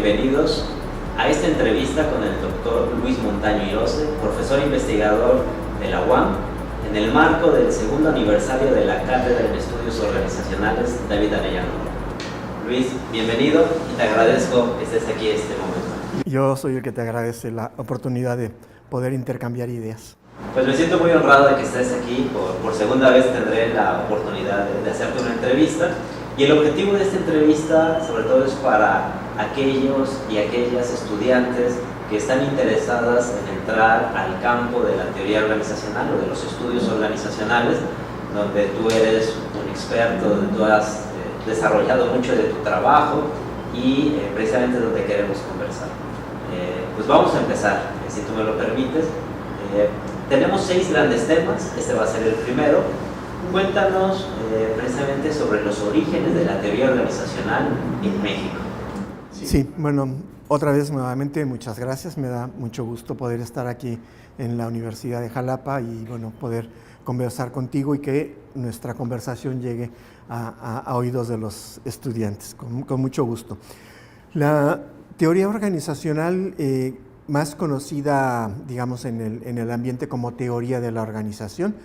bienvenidos a esta entrevista con el doctor Luis Montaño Irose, profesor investigador de la UAM, en el marco del segundo aniversario de la Cátedra en Estudios Organizacionales David Arellano. Luis, bienvenido y te agradezco que estés aquí en este momento. Yo soy el que te agradece la oportunidad de poder intercambiar ideas. Pues me siento muy honrado de que estés aquí. Por segunda vez tendré la oportunidad de hacerte una entrevista. Y el objetivo de esta entrevista, sobre todo, es para aquellos y aquellas estudiantes que están interesadas en entrar al campo de la teoría organizacional o de los estudios organizacionales, donde tú eres un experto, donde tú has desarrollado mucho de tu trabajo y precisamente donde queremos conversar. Pues vamos a empezar, si tú me lo permites. Tenemos 6 grandes temas, este va a ser el primero. Cuéntanos precisamente sobre los orígenes de la teoría organizacional en México. Sí, bueno, otra vez nuevamente muchas gracias, me da mucho gusto poder estar aquí en la Universidad de Jalapa y bueno, poder conversar contigo y que nuestra conversación llegue a oídos de los estudiantes, con mucho gusto. La teoría organizacional más conocida, digamos, en el ambiente como teoría de la organización,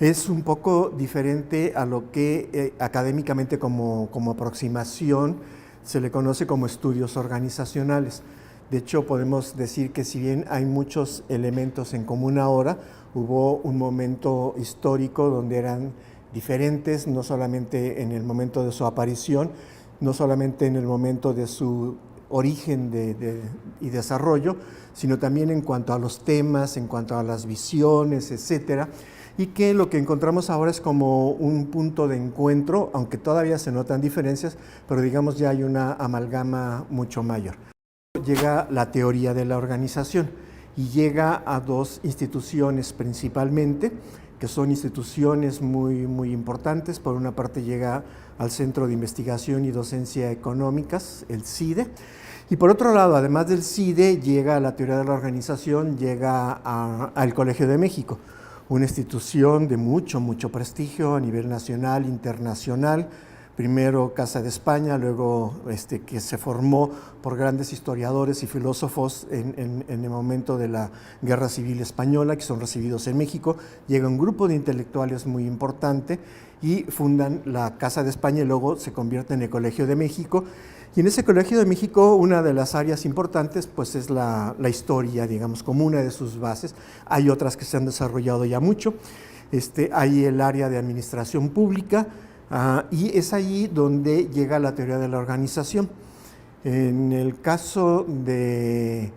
es un poco diferente a lo que académicamente como aproximación se le conoce como estudios organizacionales. De hecho, podemos decir que si bien hay muchos elementos en común ahora, hubo un momento histórico donde eran diferentes, no solamente en el momento de su aparición, no solamente en el momento de su origen y desarrollo, sino también en cuanto a los temas, en cuanto a las visiones, etcétera, y que lo que encontramos ahora es como un punto de encuentro, aunque todavía se notan diferencias, pero digamos ya hay una amalgama mucho mayor. Llega la teoría de la organización y llega a 2 instituciones principalmente, que son instituciones muy importantes. Por una parte llega al Centro de Investigación y Docencia Económicas, el CIDE, y por otro lado, además del CIDE, llega a la teoría de la organización, llega al Colegio de México, una institución de mucho prestigio a nivel nacional, internacional, primero Casa de España, luego que se formó por grandes historiadores y filósofos en el momento de la Guerra Civil Española, que son recibidos en México. Llega un grupo de intelectuales muy importante y fundan la Casa de España y luego se convierte en el Colegio de México. Y en ese Colegio de México, una de las áreas importantes pues es la historia, digamos, como una de sus bases. Hay otras que se han desarrollado ya mucho. Hay el área de administración pública y es ahí donde llega la teoría de la organización. En el caso del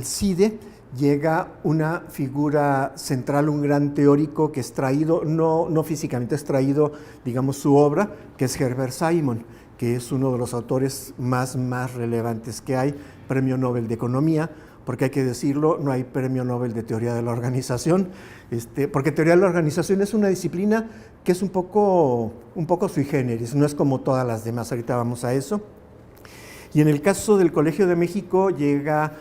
CIDE, llega una figura central, un gran teórico que es traído, no físicamente, es traído, digamos, su obra, que es Herbert Simon, que es uno de los autores más relevantes que hay, Premio Nobel de Economía, porque hay que decirlo, no hay Premio Nobel de Teoría de la Organización, porque Teoría de la Organización es una disciplina que es un poco sui generis, no es como todas las demás, ahorita vamos a eso. Y en el caso del Colegio de México llega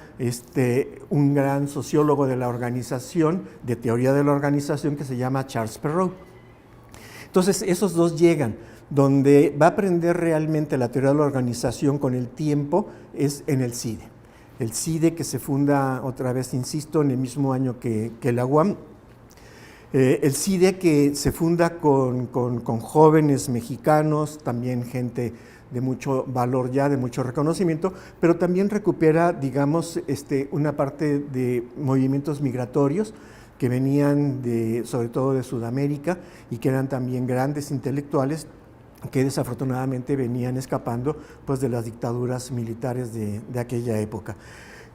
un gran sociólogo de la organización, de teoría de la organización, que se llama Charles Perrow. Entonces, esos 2 llegan. Donde va a aprender realmente la teoría de la organización con el tiempo es en el CIDE. El CIDE, que se funda, otra vez insisto, en el mismo año que la UAM. El CIDE que se funda con jóvenes mexicanos, también gente de mucho valor ya, de mucho reconocimiento, pero también recupera, digamos, una parte de movimientos migratorios que venían sobre todo de Sudamérica y que eran también grandes intelectuales que desafortunadamente venían escapando pues, de las dictaduras militares de aquella época.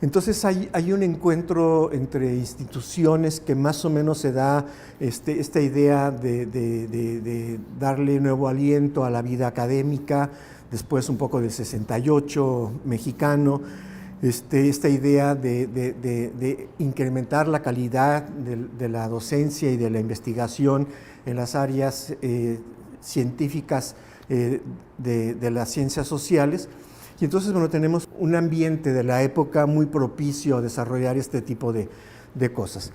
Entonces hay un encuentro entre instituciones que más o menos se da esta idea de darle nuevo aliento a la vida académica, después un poco del 68 mexicano, esta idea de incrementar la calidad de la docencia y de la investigación en las áreas científicas de las ciencias sociales. Y entonces, bueno, tenemos un ambiente de la época muy propicio a desarrollar este tipo de cosas.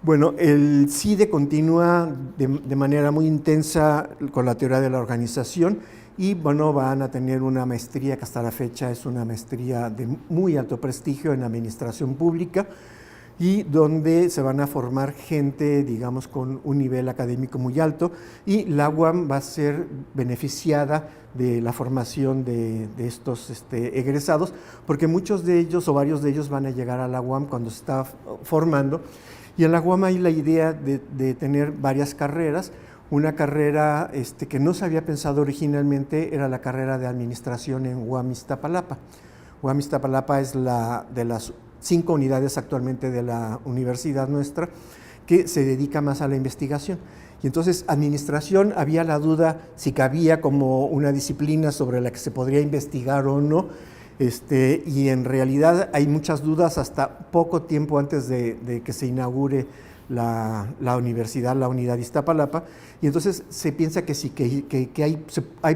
Bueno, el CIDE continúa de manera muy intensa con la teoría de la organización y bueno, van a tener una maestría que hasta la fecha es una maestría de muy alto prestigio en administración pública, y donde se van a formar gente, digamos, con un nivel académico muy alto, y la UAM va a ser beneficiada de la formación de estos egresados, porque muchos de ellos o varios de ellos van a llegar a la UAM cuando se está formando, y en la UAM hay la idea de tener varias carreras. Una carrera que no se había pensado originalmente era la carrera de administración en UAM Iztapalapa. UAM Iztapalapa es de las 5 unidades actualmente de la universidad nuestra que se dedica más a la investigación. Y entonces administración, había la duda si cabía como una disciplina sobre la que se podría investigar o no, y en realidad hay muchas dudas hasta poco tiempo antes de que se inaugure la universidad, la unidad de Iztapalapa, y entonces se piensa que sí, que hay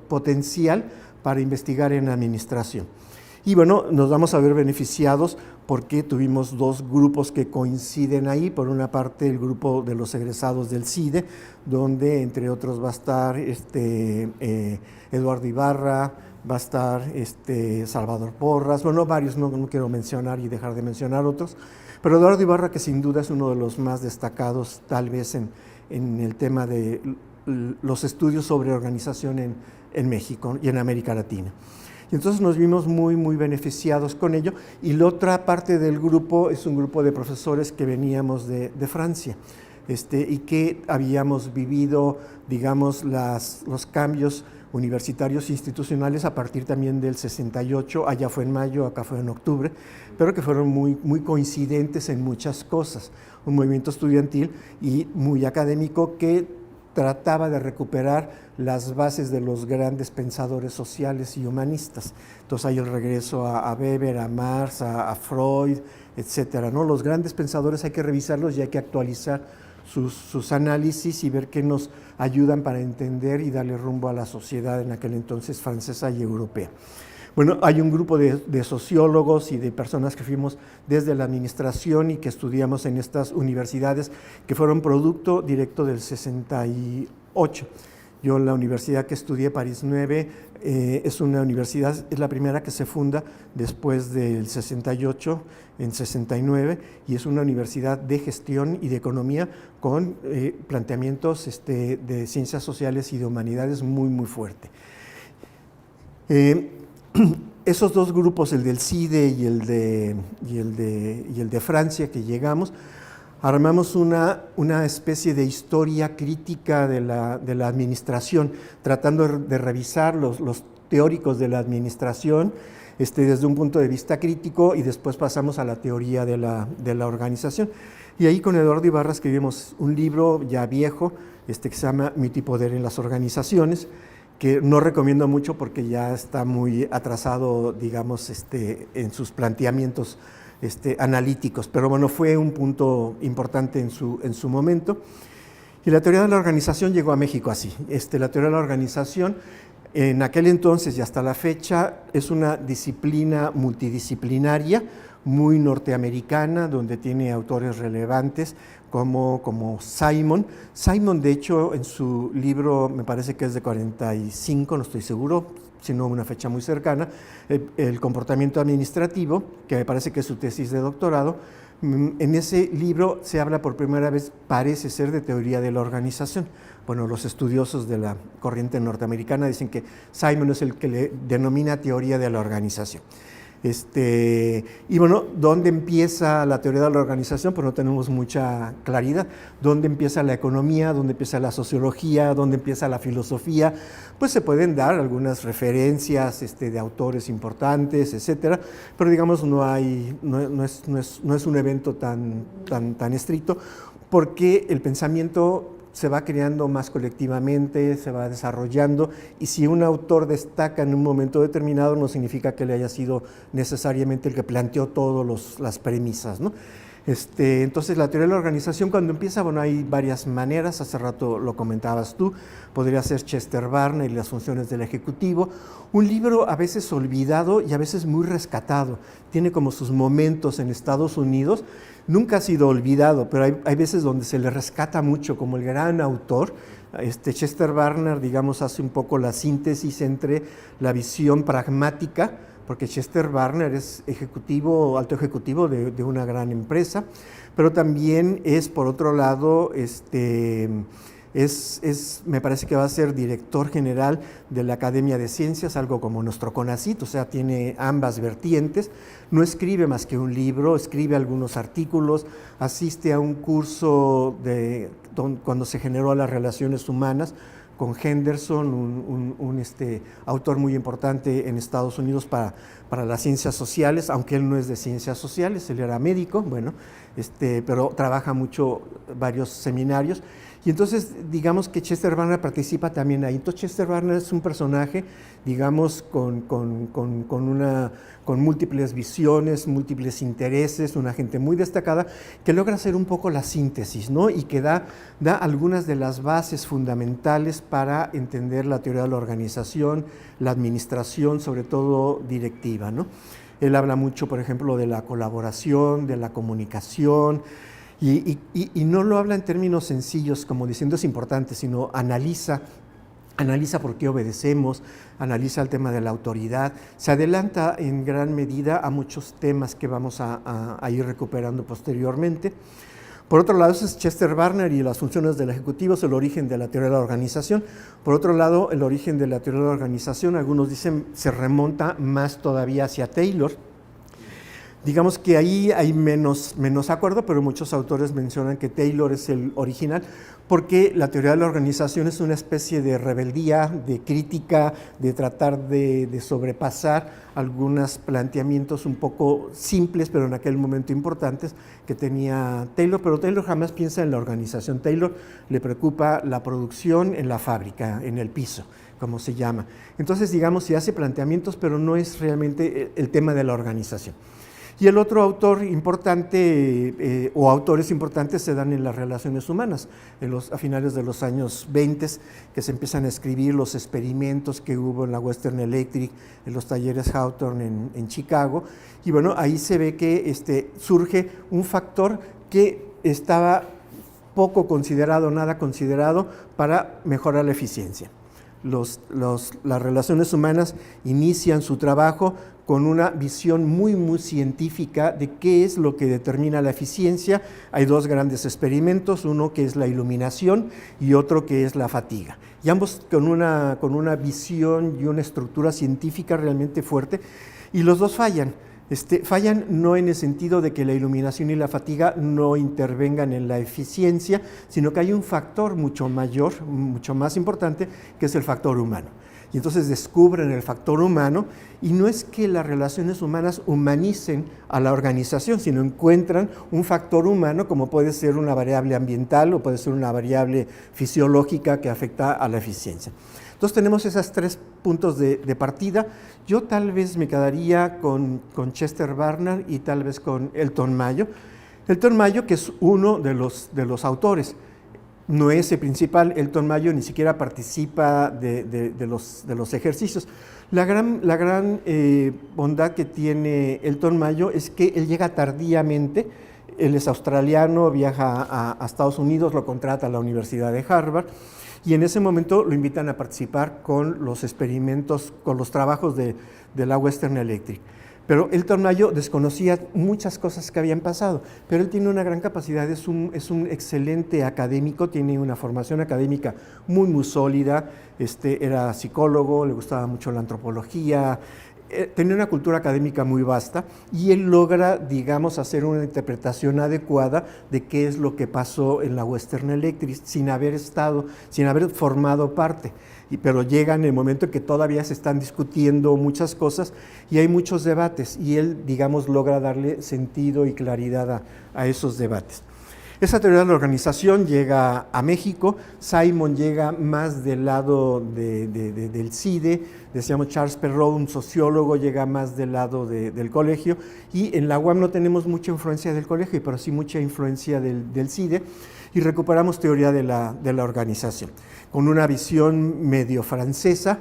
potencial para investigar en administración. Y bueno, nos vamos a ver beneficiados porque tuvimos 2 grupos que coinciden ahí. Por una parte, el grupo de los egresados del CIDE, donde entre otros va a estar Eduardo Ibarra, va a estar Salvador Porras, bueno, varios, no quiero mencionar y dejar de mencionar otros, pero Eduardo Ibarra, que sin duda es uno de los más destacados tal vez en el tema de los estudios sobre organización en México y en América Latina. Y entonces nos vimos muy, muy beneficiados con ello. Y la otra parte del grupo es un grupo de profesores que veníamos de Francia, y que habíamos vivido, digamos, los cambios universitarios institucionales a partir también del 68, allá fue en mayo, acá fue en octubre, pero que fueron muy, muy coincidentes en muchas cosas. Un movimiento estudiantil y muy académico que trataba de recuperar las bases de los grandes pensadores sociales y humanistas. Entonces hay el regreso a Weber, a Marx, a Freud, etcétera, ¿no? Los grandes pensadores hay que revisarlos y hay que actualizar sus análisis y ver qué nos ayudan para entender y darle rumbo a la sociedad en aquel entonces francesa y europea. Bueno, hay un grupo de sociólogos y de personas que fuimos desde la administración y que estudiamos en estas universidades que fueron producto directo del 68. Yo la universidad que estudié, París 9, es una universidad, es la primera que se funda después del 68, en 69, y es una universidad de gestión y de economía con planteamientos de ciencias sociales y de humanidades muy, muy fuerte. Esos 2 grupos, el del CIDE y el de Francia, que llegamos, armamos una especie de historia crítica de la administración, tratando de revisar los teóricos de la administración desde un punto de vista crítico, y después pasamos a la teoría de la organización. Y ahí con Eduardo Ibarra escribimos un libro ya viejo que se llama Mito y Poder en las Organizaciones, que no recomiendo mucho porque ya está muy atrasado, digamos, en sus planteamientos analíticos, pero bueno, fue un punto importante en su momento. Y la teoría de la organización llegó a México así. La teoría de la organización, en aquel entonces y hasta la fecha, es una disciplina multidisciplinaria, muy norteamericana, donde tiene autores relevantes como Simon. Simon, de hecho, en su libro, me parece que es de 45, no estoy seguro, sino una fecha muy cercana, el comportamiento administrativo, que me parece que es su tesis de doctorado. En ese libro se habla por primera vez, parece ser, de teoría de la organización. Bueno, los estudiosos de la corriente norteamericana dicen que Simon es el que le denomina teoría de la organización. Y bueno, ¿dónde empieza la teoría de la organización? Pues no tenemos mucha claridad. ¿Dónde empieza la economía? ¿Dónde empieza la sociología? ¿Dónde empieza la filosofía? Pues se pueden dar algunas referencias de autores importantes, etcétera, pero digamos no es un evento tan estricto, porque el pensamiento se va creando más colectivamente, se va desarrollando, y si un autor destaca en un momento determinado no significa que le haya sido necesariamente el que planteó todas las premisas, ¿no? Entonces la teoría de la organización, cuando empieza, bueno, hay varias maneras, hace rato lo comentabas tú, podría ser Chester Barney y las funciones del ejecutivo, un libro a veces olvidado y a veces muy rescatado, tiene como sus momentos en Estados Unidos, nunca ha sido olvidado, pero hay veces donde se le rescata mucho como el gran autor, Chester Barnard, digamos, hace un poco la síntesis entre la visión pragmática, porque Chester Barnard es alto ejecutivo de una gran empresa, pero también es, por otro lado, me parece que va a ser director general de la Academia de Ciencias, algo como nuestro CONACYT, o sea, tiene ambas vertientes. No escribe más que un libro, escribe algunos artículos, asiste a un curso cuando se generó las relaciones humanas con Henderson, un autor muy importante en Estados Unidos para las ciencias sociales, aunque él no es de ciencias sociales, él era médico, bueno, pero trabaja mucho varios seminarios. Y entonces, digamos que Chester Barnard participa también ahí. Entonces, Chester Barnard es un personaje, digamos, con múltiples visiones, múltiples intereses, una gente muy destacada, que logra hacer un poco la síntesis, ¿no? Y que da algunas de las bases fundamentales para entender la teoría de la organización, la administración, sobre todo directiva, ¿no? Él habla mucho, por ejemplo, de la colaboración, de la comunicación, y no lo habla en términos sencillos, como diciendo es importante, sino analiza por qué obedecemos, analiza el tema de la autoridad, se adelanta en gran medida a muchos temas que vamos a ir recuperando posteriormente. Por otro lado, ese es Chester Barnard y las funciones del ejecutivo, es el origen de la teoría de la organización. Por otro lado, el origen de la teoría de la organización, algunos dicen, se remonta más todavía hacia Taylor. Digamos que ahí hay menos acuerdo, pero muchos autores mencionan que Taylor es el original, porque la teoría de la organización es una especie de rebeldía, de crítica, de tratar de sobrepasar algunos planteamientos un poco simples, pero en aquel momento importantes, que tenía Taylor, pero Taylor jamás piensa en la organización. Taylor le preocupa la producción en la fábrica, en el piso, como se llama. Entonces, digamos, se hace planteamientos, pero no es realmente el tema de la organización. Y el otro autor importante o autores importantes se dan en las relaciones humanas, a finales de los años 20, que se empiezan a escribir los experimentos que hubo en la Western Electric, en los talleres Hawthorne en Chicago, y bueno, ahí se ve que surge un factor que estaba poco considerado, nada considerado para mejorar la eficiencia. Las relaciones humanas inician su trabajo con una visión muy científica de qué es lo que determina la eficiencia. Hay dos grandes experimentos, uno que es la iluminación y otro que es la fatiga. Y ambos con una visión y una estructura científica realmente fuerte, y los dos fallan. Fallan no en el sentido de que la iluminación y la fatiga no intervengan en la eficiencia, sino que hay un factor mucho mayor, mucho más importante, que es el factor humano. Y entonces descubren el factor humano, y no es que las relaciones humanas humanicen a la organización, sino encuentran un factor humano, como puede ser una variable ambiental o puede ser una variable fisiológica que afecta a la eficiencia. Entonces tenemos esos tres puntos de partida. Yo tal vez me quedaría con Chester Barnard y tal vez con Elton Mayo. Elton Mayo, que es uno de los autores, no es el principal. Elton Mayo ni siquiera participa de los ejercicios. La gran bondad que tiene Elton Mayo es que él llega tardíamente. Él es australiano, viaja a Estados Unidos, lo contrata a la Universidad de Harvard, y en ese momento lo invitan a participar con los experimentos, con los trabajos de la Western Electric. Pero Elton Mayo desconocía muchas cosas que habían pasado, pero él tiene una gran capacidad, es un excelente académico, tiene una formación académica muy sólida, era psicólogo, le gustaba mucho la antropología, tenía una cultura académica muy vasta, y él logra, digamos, hacer una interpretación adecuada de qué es lo que pasó en la Western Electric sin haber formado parte. Pero llega en el momento en que todavía se están discutiendo muchas cosas y hay muchos debates, y él, digamos, logra darle sentido y claridad a esos debates. Esa teoría de la organización llega a México. Simon llega más del lado del CIDE, decíamos Charles Perrault, un sociólogo, llega más del lado del colegio, y en la UAM no tenemos mucha influencia del colegio, pero sí mucha influencia del CIDE, y recuperamos teoría de la organización, con una visión medio francesa,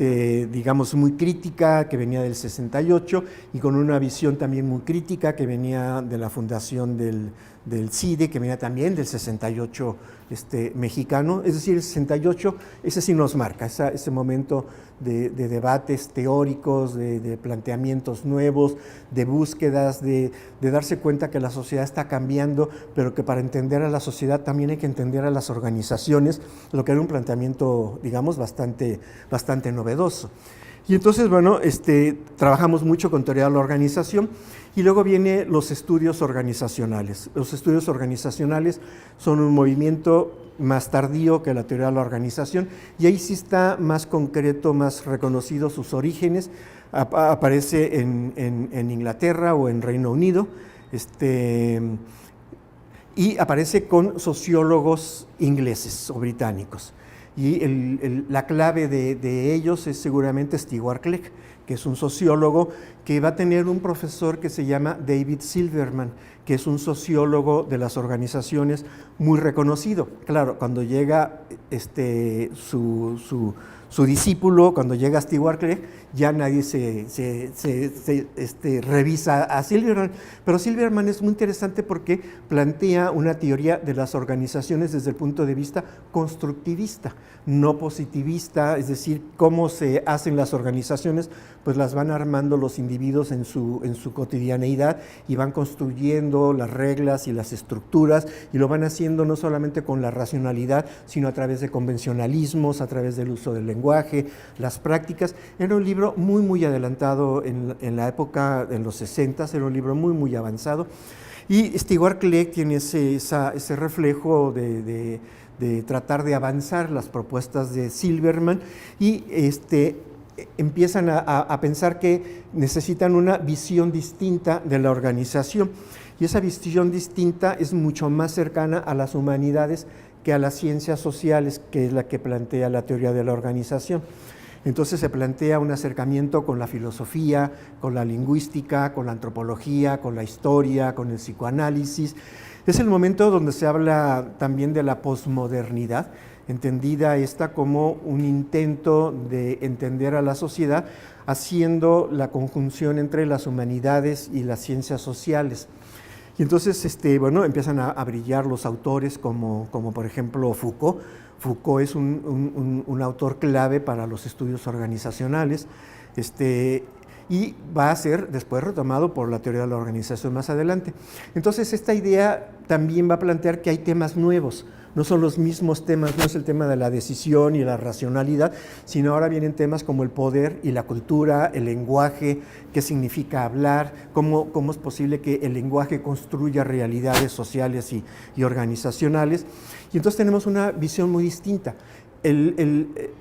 digamos muy crítica, que venía del 68, y con una visión también muy crítica que venía de la fundación del del CIDE, que viene también del 68 mexicano. Es decir, el 68, ese sí nos marca, ese momento de debates teóricos, de planteamientos nuevos, de búsquedas, de darse cuenta que la sociedad está cambiando, pero que para entender a la sociedad también hay que entender a las organizaciones, lo que era un planteamiento, digamos, bastante novedoso. Y entonces, bueno, trabajamos mucho con teoría de la organización y luego vienen los estudios organizacionales. Los estudios organizacionales son un movimiento más tardío que la teoría de la organización y ahí sí está más concreto, más reconocido sus orígenes. Aparece en Inglaterra o en Reino Unido y aparece con sociólogos ingleses o británicos. Y la clave de ellos es seguramente Stewart Clegg, que es un sociólogo que va a tener un profesor que se llama David Silverman, que es un sociólogo de las organizaciones muy reconocido. Claro, cuando llega su discípulo, cuando llega Stewart Clegg, ya nadie revisa a Silverman, pero Silverman es muy interesante porque plantea una teoría de las organizaciones desde el punto de vista constructivista, no positivista, es decir, cómo se hacen las organizaciones, pues las van armando los individuos en su cotidianeidad y van construyendo las reglas y las estructuras y lo van haciendo no solamente con la racionalidad, sino a través de convencionalismos, a través del uso del lenguaje, las prácticas. Era un libro muy adelantado en la época, en los 60, era un libro muy avanzado. Y Stewart Clegg tiene ese reflejo de tratar de avanzar las propuestas de Silverman y empiezan a pensar que necesitan una visión distinta de la organización. Y esa visión distinta es mucho más cercana a las humanidades que a las ciencias sociales, que es la que plantea la teoría de la organización. Entonces se plantea un acercamiento con la filosofía, con la lingüística, con la antropología, con la historia, con el psicoanálisis. Es el momento donde se habla también de la posmodernidad, entendida esta como un intento de entender a la sociedad haciendo la conjunción entre las humanidades y las ciencias sociales. Y entonces, bueno, empiezan a brillar los autores como por ejemplo Foucault. Foucault es un autor clave para los estudios organizacionales y va a ser después retomado por la teoría de la organización más adelante. Entonces, esta idea también va a plantear que hay temas nuevos, no son los mismos temas, no es el tema de la decisión y la racionalidad, sino ahora vienen temas como el poder y la cultura, el lenguaje, qué significa hablar, cómo es posible que el lenguaje construya realidades sociales y organizacionales. Y entonces tenemos una visión muy distinta.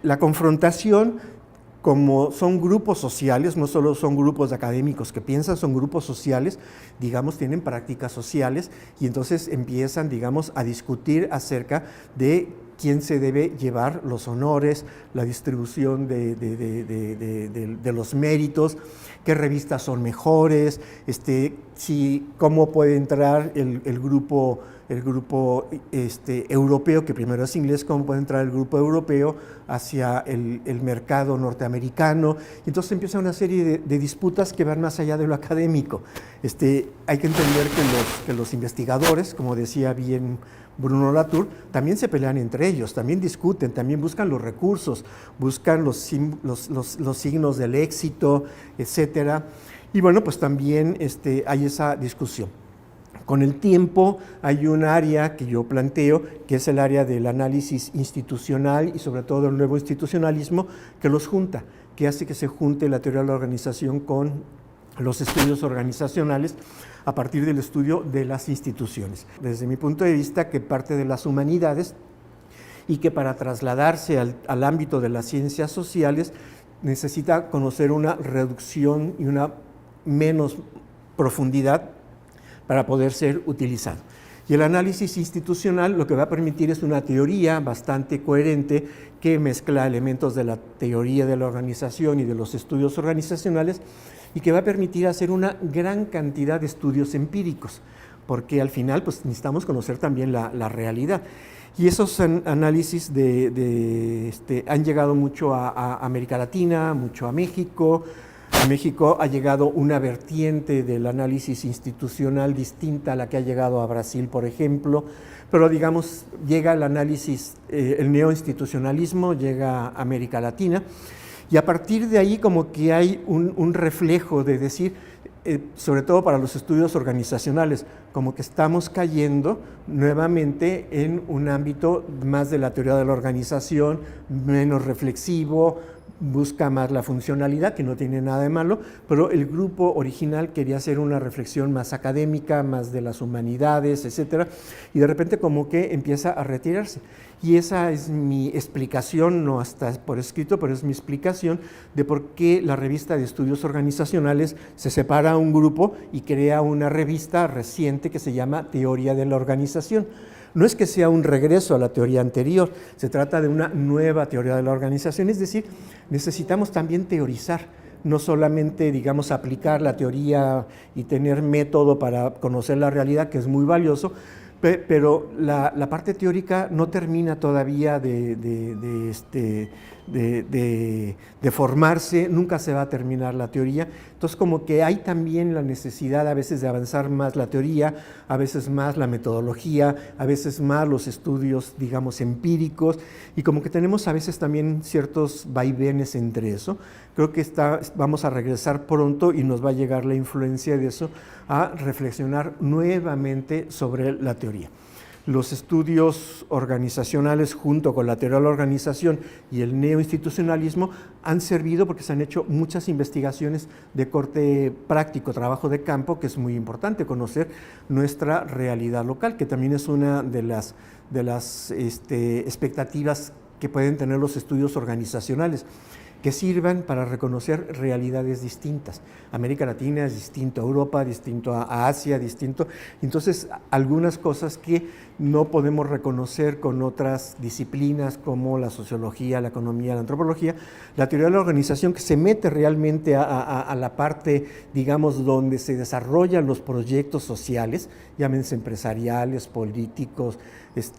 La confrontación, como son grupos sociales, no solo son grupos de académicos que piensan, son grupos sociales, digamos, tienen prácticas sociales y entonces empiezan, digamos, a discutir acerca de quién se debe llevar los honores, la distribución de los méritos, qué revistas son mejores, cómo puede entrar el grupo europeo, que primero es inglés, cómo puede entrar el grupo europeo hacia el mercado norteamericano. Y entonces empieza una serie de disputas que van más allá de lo académico. Hay que entender que los investigadores, como decía bien Bruno Latour, también se pelean entre ellos, también discuten, también buscan los recursos, buscan los signos del éxito, etcétera. Y bueno, pues también hay esa discusión. Con el tiempo hay un área que yo planteo, que es el área del análisis institucional y sobre todo el nuevo institucionalismo, que los junta, que hace que se junte la teoría de la organización con los estudios organizacionales a partir del estudio de las instituciones. Desde mi punto de vista, que parte de las humanidades y que para trasladarse al ámbito de las ciencias sociales necesita conocer una reducción y una menos profundidad para poder ser utilizado. Y el análisis institucional lo que va a permitir es una teoría bastante coherente que mezcla elementos de la teoría de la organización y de los estudios organizacionales y que va a permitir hacer una gran cantidad de estudios empíricos, porque al final pues, necesitamos conocer también la realidad. Y esos análisis han llegado mucho a América Latina, mucho a México, A México ha llegado una vertiente del análisis institucional distinta a la que ha llegado a Brasil, por ejemplo, pero digamos, llega el análisis, el neoinstitucionalismo, llega a América Latina, y a partir de ahí como que hay un reflejo de decir, sobre todo para los estudios organizacionales, como que estamos cayendo nuevamente en un ámbito más de la teoría de la organización, menos reflexivo, busca más la funcionalidad, que no tiene nada de malo, pero el grupo original quería hacer una reflexión más académica, más de las humanidades, etcétera, y de repente como que empieza a retirarse. Y esa es mi explicación, no está por escrito, pero es mi explicación de por qué la revista de estudios organizacionales se separa a un grupo y crea una revista reciente que se llama Teoría de la Organización. No es que sea un regreso a la teoría anterior, se trata de una nueva teoría de la organización, es decir, necesitamos también teorizar, no solamente, digamos, aplicar la teoría y tener método para conocer la realidad, que es muy valioso, pero la parte teórica no termina todavía de formarse, nunca se va a terminar la teoría. Entonces, como que hay también la necesidad a veces de avanzar más la teoría, a veces más la metodología, a veces más los estudios, digamos, empíricos, y como que tenemos a veces también ciertos vaivenes entre eso. Creo que vamos a regresar pronto y nos va a llegar la influencia de eso a reflexionar nuevamente sobre la teoría. Los estudios organizacionales junto con la teoría de la organización y el neoinstitucionalismo han servido porque se han hecho muchas investigaciones de corte práctico, trabajo de campo, que es muy importante conocer nuestra realidad local, que también es una de las expectativas que pueden tener los estudios organizacionales, que sirvan para reconocer realidades distintas. América Latina es distinto a Europa, distinto a Asia, distinto. Entonces, algunas cosas que no podemos reconocer con otras disciplinas como la sociología, la economía, la antropología, la teoría de la organización, que se mete realmente a la parte, digamos, donde se desarrollan los proyectos sociales, llámense empresariales, políticos,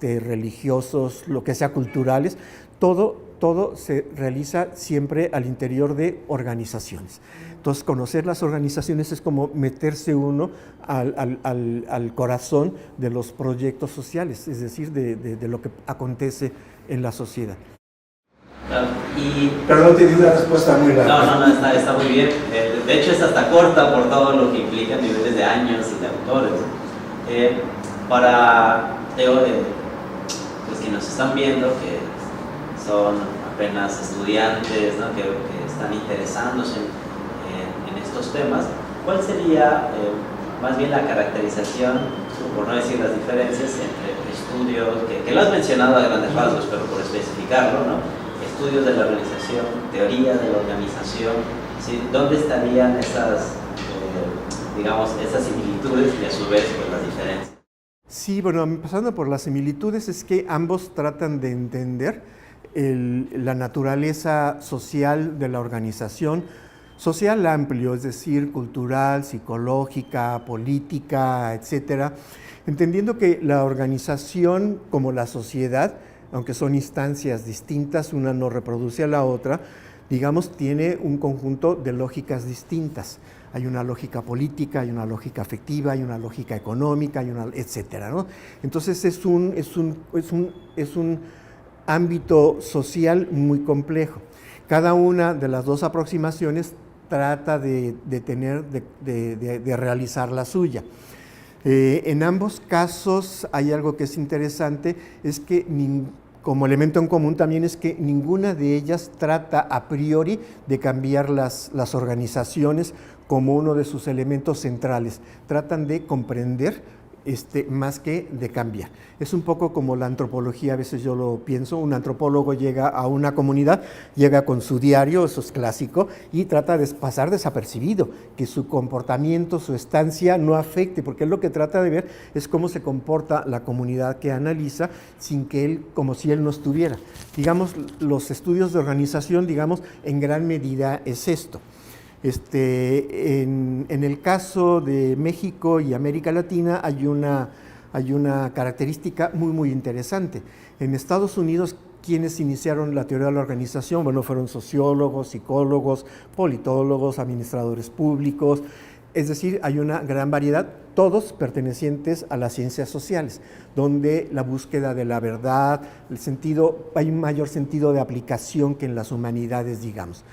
religiosos, lo que sea, culturales, todo se realiza siempre al interior de organizaciones. Entonces, conocer las organizaciones es como meterse uno al corazón de los proyectos sociales, es decir, de lo que acontece en la sociedad. Claro, pero no te di una respuesta muy larga. No, está muy bien. De hecho, es hasta corta por todo lo que implica niveles de años y de autores. Para los que nos están viendo, que son apenas estudiantes, ¿no? que están interesándose en estos temas, ¿cuál sería más bien la caracterización, por no decir las diferencias, entre estudios, que lo has mencionado a grandes rasgos, pero por especificarlo, ¿no? Estudios de la organización, teoría de la organización, ¿sí? ¿Dónde estarían esas similitudes y a su vez pues, las diferencias? Sí, bueno, empezando por las similitudes, es que ambos tratan de entender la naturaleza social de la organización, social amplio, es decir, cultural, psicológica, política, etcétera, entendiendo que la organización como la sociedad, aunque son instancias distintas, una no reproduce a la otra, digamos, tiene un conjunto de lógicas distintas. Hay una lógica política, hay una lógica afectiva, hay una lógica económica, etcétera, ¿no? Entonces es un ámbito social muy complejo. Cada una de las dos aproximaciones trata de realizar la suya. En ambos casos hay algo que es interesante, es que como elemento en común también es que ninguna de ellas trata a priori de cambiar las organizaciones como uno de sus elementos centrales. Tratan de comprender más que de cambiar. Es un poco como la antropología, a veces yo lo pienso, un antropólogo llega a una comunidad, llega con su diario, eso es clásico, y trata de pasar desapercibido, que su comportamiento, su estancia no afecte, porque él lo que trata de ver es cómo se comporta la comunidad que analiza sin que él, como si él no estuviera. Digamos, los estudios de organización, digamos, en gran medida es esto. En el caso de México y América Latina hay una característica muy interesante. En Estados Unidos ¿quiénes iniciaron la teoría de la organización? Bueno, fueron sociólogos, psicólogos, politólogos, administradores públicos, es decir, hay una gran variedad, todos pertenecientes a las ciencias sociales, donde la búsqueda de la verdad, hay un mayor sentido de aplicación que en las humanidades, digamos.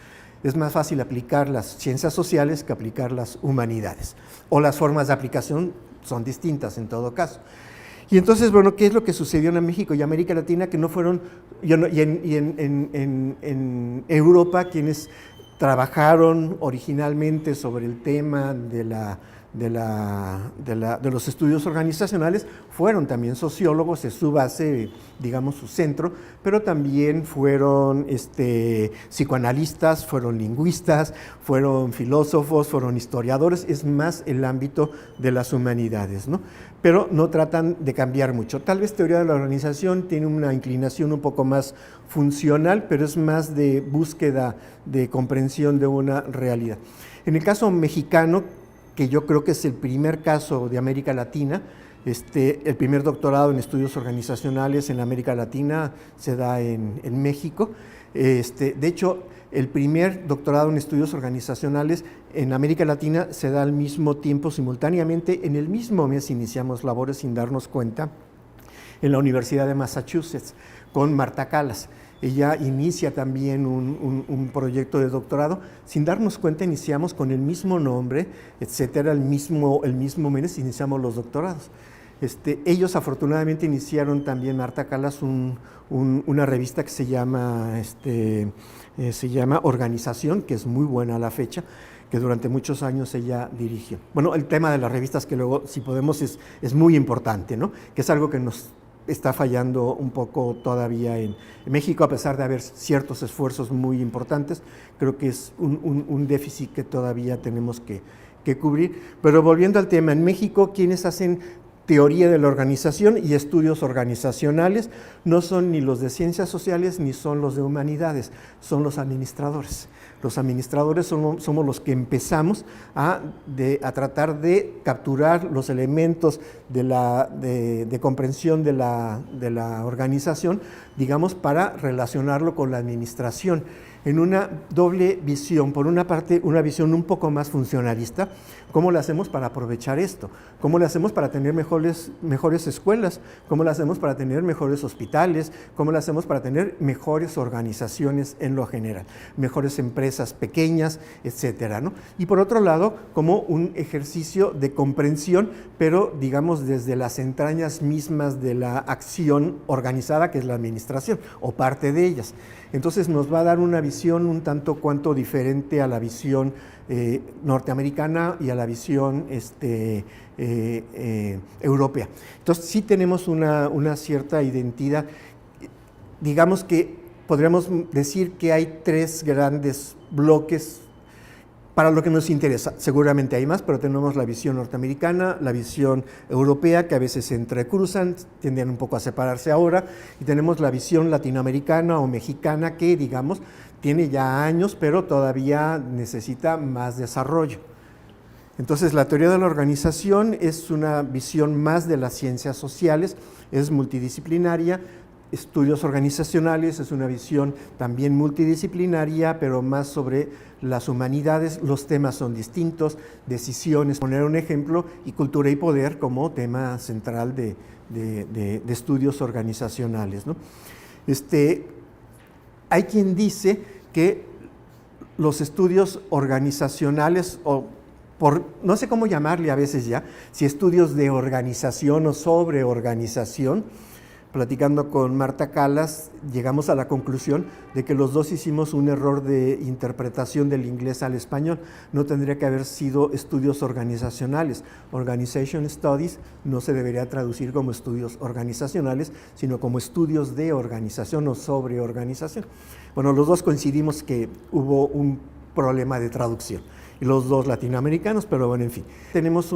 Es más fácil aplicar las ciencias sociales que aplicar las humanidades, o las formas de aplicación son distintas en todo caso. Y entonces, bueno, ¿qué es lo que sucedió en México y América Latina? Que no fueron, y en Europa, quienes trabajaron originalmente sobre el tema de los estudios organizacionales, fueron también sociólogos, es su base, digamos, su centro, pero también fueron psicoanalistas, fueron lingüistas, fueron filósofos, fueron historiadores, es más el ámbito de las humanidades, ¿no? Pero no tratan de cambiar mucho. Tal vez teoría de la organización tiene una inclinación un poco más funcional, pero es más de búsqueda de comprensión de una realidad. En el caso mexicano, que yo creo que es el primer caso de América Latina, el primer doctorado en estudios organizacionales en América Latina se da en México. De hecho, el primer doctorado en estudios organizacionales en América Latina se da al mismo tiempo, simultáneamente, en el mismo mes iniciamos labores sin darnos cuenta, en la Universidad de Massachusetts, con Marta Calas. Ella inicia también un proyecto de doctorado. Sin darnos cuenta, iniciamos con el mismo nombre, etcétera, el mismo mes iniciamos los doctorados. Ellos afortunadamente iniciaron también, Marta Calas, una revista que se llama Organización, que es muy buena a la fecha, que durante muchos años ella dirigió. Bueno, el tema de las revistas, que luego, si podemos, es muy importante, ¿no? Que es algo que nos está fallando un poco todavía en México, a pesar de haber ciertos esfuerzos muy importantes. Creo que es un déficit que todavía tenemos que cubrir. Pero volviendo al tema, en México, quienes hacen teoría de la organización y estudios organizacionales no son ni los de ciencias sociales ni son los de humanidades, son los administradores. Los administradores somos los que empezamos a tratar de capturar los elementos de comprensión de la organización, digamos, para relacionarlo con la administración, en una doble visión. Por una parte, una visión un poco más funcionalista. ¿Cómo lo hacemos para aprovechar esto? ¿Cómo lo hacemos para tener mejores escuelas? ¿Cómo lo hacemos para tener mejores hospitales? ¿Cómo lo hacemos para tener mejores organizaciones en lo general? Mejores empresas pequeñas, etcétera, ¿no? Y por otro lado, como un ejercicio de comprensión, pero digamos desde las entrañas mismas de la acción organizada, que es la administración, o parte de ellas. Entonces nos va a dar una visión un tanto cuanto diferente a la visión norteamericana y a la visión europea. Entonces sí tenemos una cierta identidad. Digamos que podríamos decir que hay tres grandes bloques para lo que nos interesa. Seguramente hay más, pero tenemos la visión norteamericana, la visión europea, que a veces se entrecruzan, tienden un poco a separarse ahora, y tenemos la visión latinoamericana o mexicana, que, digamos, tiene ya años, pero todavía necesita más desarrollo. Entonces, la teoría de la organización es una visión más de las ciencias sociales, es multidisciplinaria. Estudios organizacionales es una visión también multidisciplinaria, pero más sobre las humanidades. Los temas son distintos, decisiones, poner un ejemplo, y cultura y poder como tema central de estudios organizacionales, ¿no? Hay quien dice que los estudios organizacionales, no sé cómo llamarle a veces ya, si estudios de organización o sobre organización, platicando con Marta Calas, llegamos a la conclusión de que los dos hicimos un error de interpretación del inglés al español. No tendría que haber sido estudios organizacionales. Organization Studies no se debería traducir como estudios organizacionales, sino como estudios de organización o sobre organización. Bueno, los dos coincidimos que hubo un problema de traducción, y los dos latinoamericanos, pero bueno, en fin. Tenemos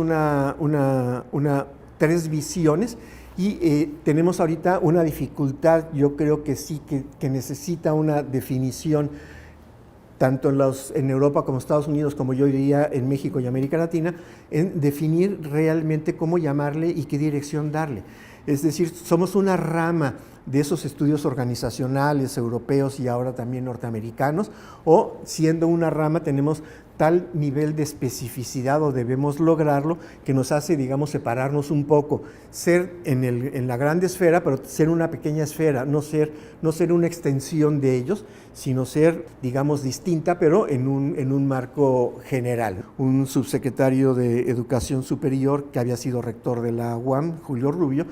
tres visiones. Y tenemos ahorita una dificultad, yo creo que sí, que necesita una definición, tanto en Europa como Estados Unidos, como yo diría en México y América Latina, en definir realmente cómo llamarle y qué dirección darle. Es decir, somos una rama de esos estudios organizacionales europeos y ahora también norteamericanos, o siendo una rama tenemos tal nivel de especificidad o debemos lograrlo que nos hace, digamos, separarnos un poco, ser en la grande esfera, pero ser una pequeña esfera, no ser una extensión de ellos, sino ser, digamos, distinta, pero en un marco general. Un subsecretario de Educación Superior que había sido rector de la UAM, Julio Rubio,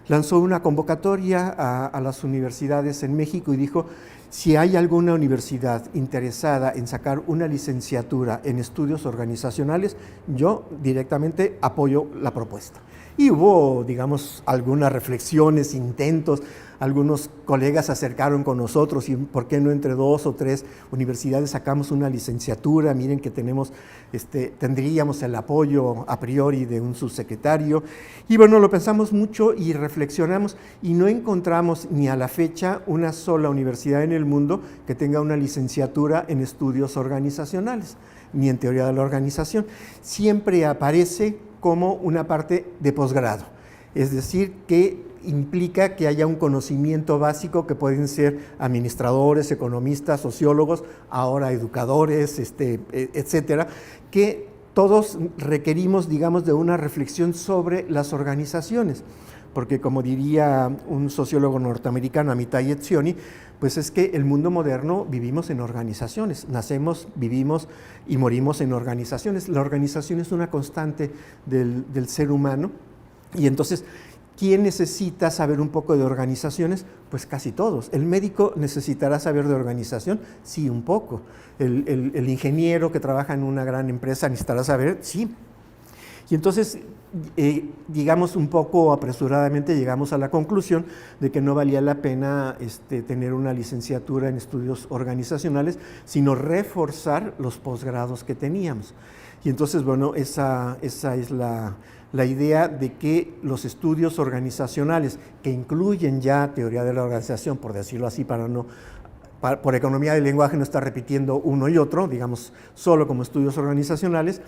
lanzó una convocatoria a las universidades en México y dijo: si hay alguna universidad interesada en sacar una licenciatura en estudios organizacionales, yo directamente apoyo la propuesta. Y hubo, digamos, algunas reflexiones, intentos, algunos colegas se acercaron con nosotros y por qué no entre 2 o 3 universidades sacamos una licenciatura, miren que tendríamos el apoyo a priori de un subsecretario. Y bueno, lo pensamos mucho y reflexionamos y no encontramos ni a la fecha una sola universidad en el mundo que tenga una licenciatura en estudios organizacionales, ni en teoría de la organización. Siempre aparece como una parte de posgrado, es decir, que implica que haya un conocimiento básico que pueden ser administradores, economistas, sociólogos, ahora educadores, etcétera, que todos requerimos, digamos, de una reflexión sobre las organizaciones, porque como diría un sociólogo norteamericano, Amitai Etzioni, pues es que el mundo moderno vivimos en organizaciones, nacemos, vivimos y morimos en organizaciones. La organización es una constante del ser humano y entonces, ¿quién necesita saber un poco de organizaciones? Pues casi todos. ¿El médico necesitará saber de organización? Sí, un poco. ¿El ingeniero que trabaja en una gran empresa necesitará saber? Sí. Y entonces, digamos un poco apresuradamente, llegamos a la conclusión de que no valía la pena tener una licenciatura en estudios organizacionales, sino reforzar los posgrados que teníamos. Y entonces, bueno, esa es la idea de que los estudios organizacionales, que incluyen ya teoría de la organización, por decirlo así, por economía del lenguaje no estar repitiendo uno y otro, digamos, solo como estudios organizacionales,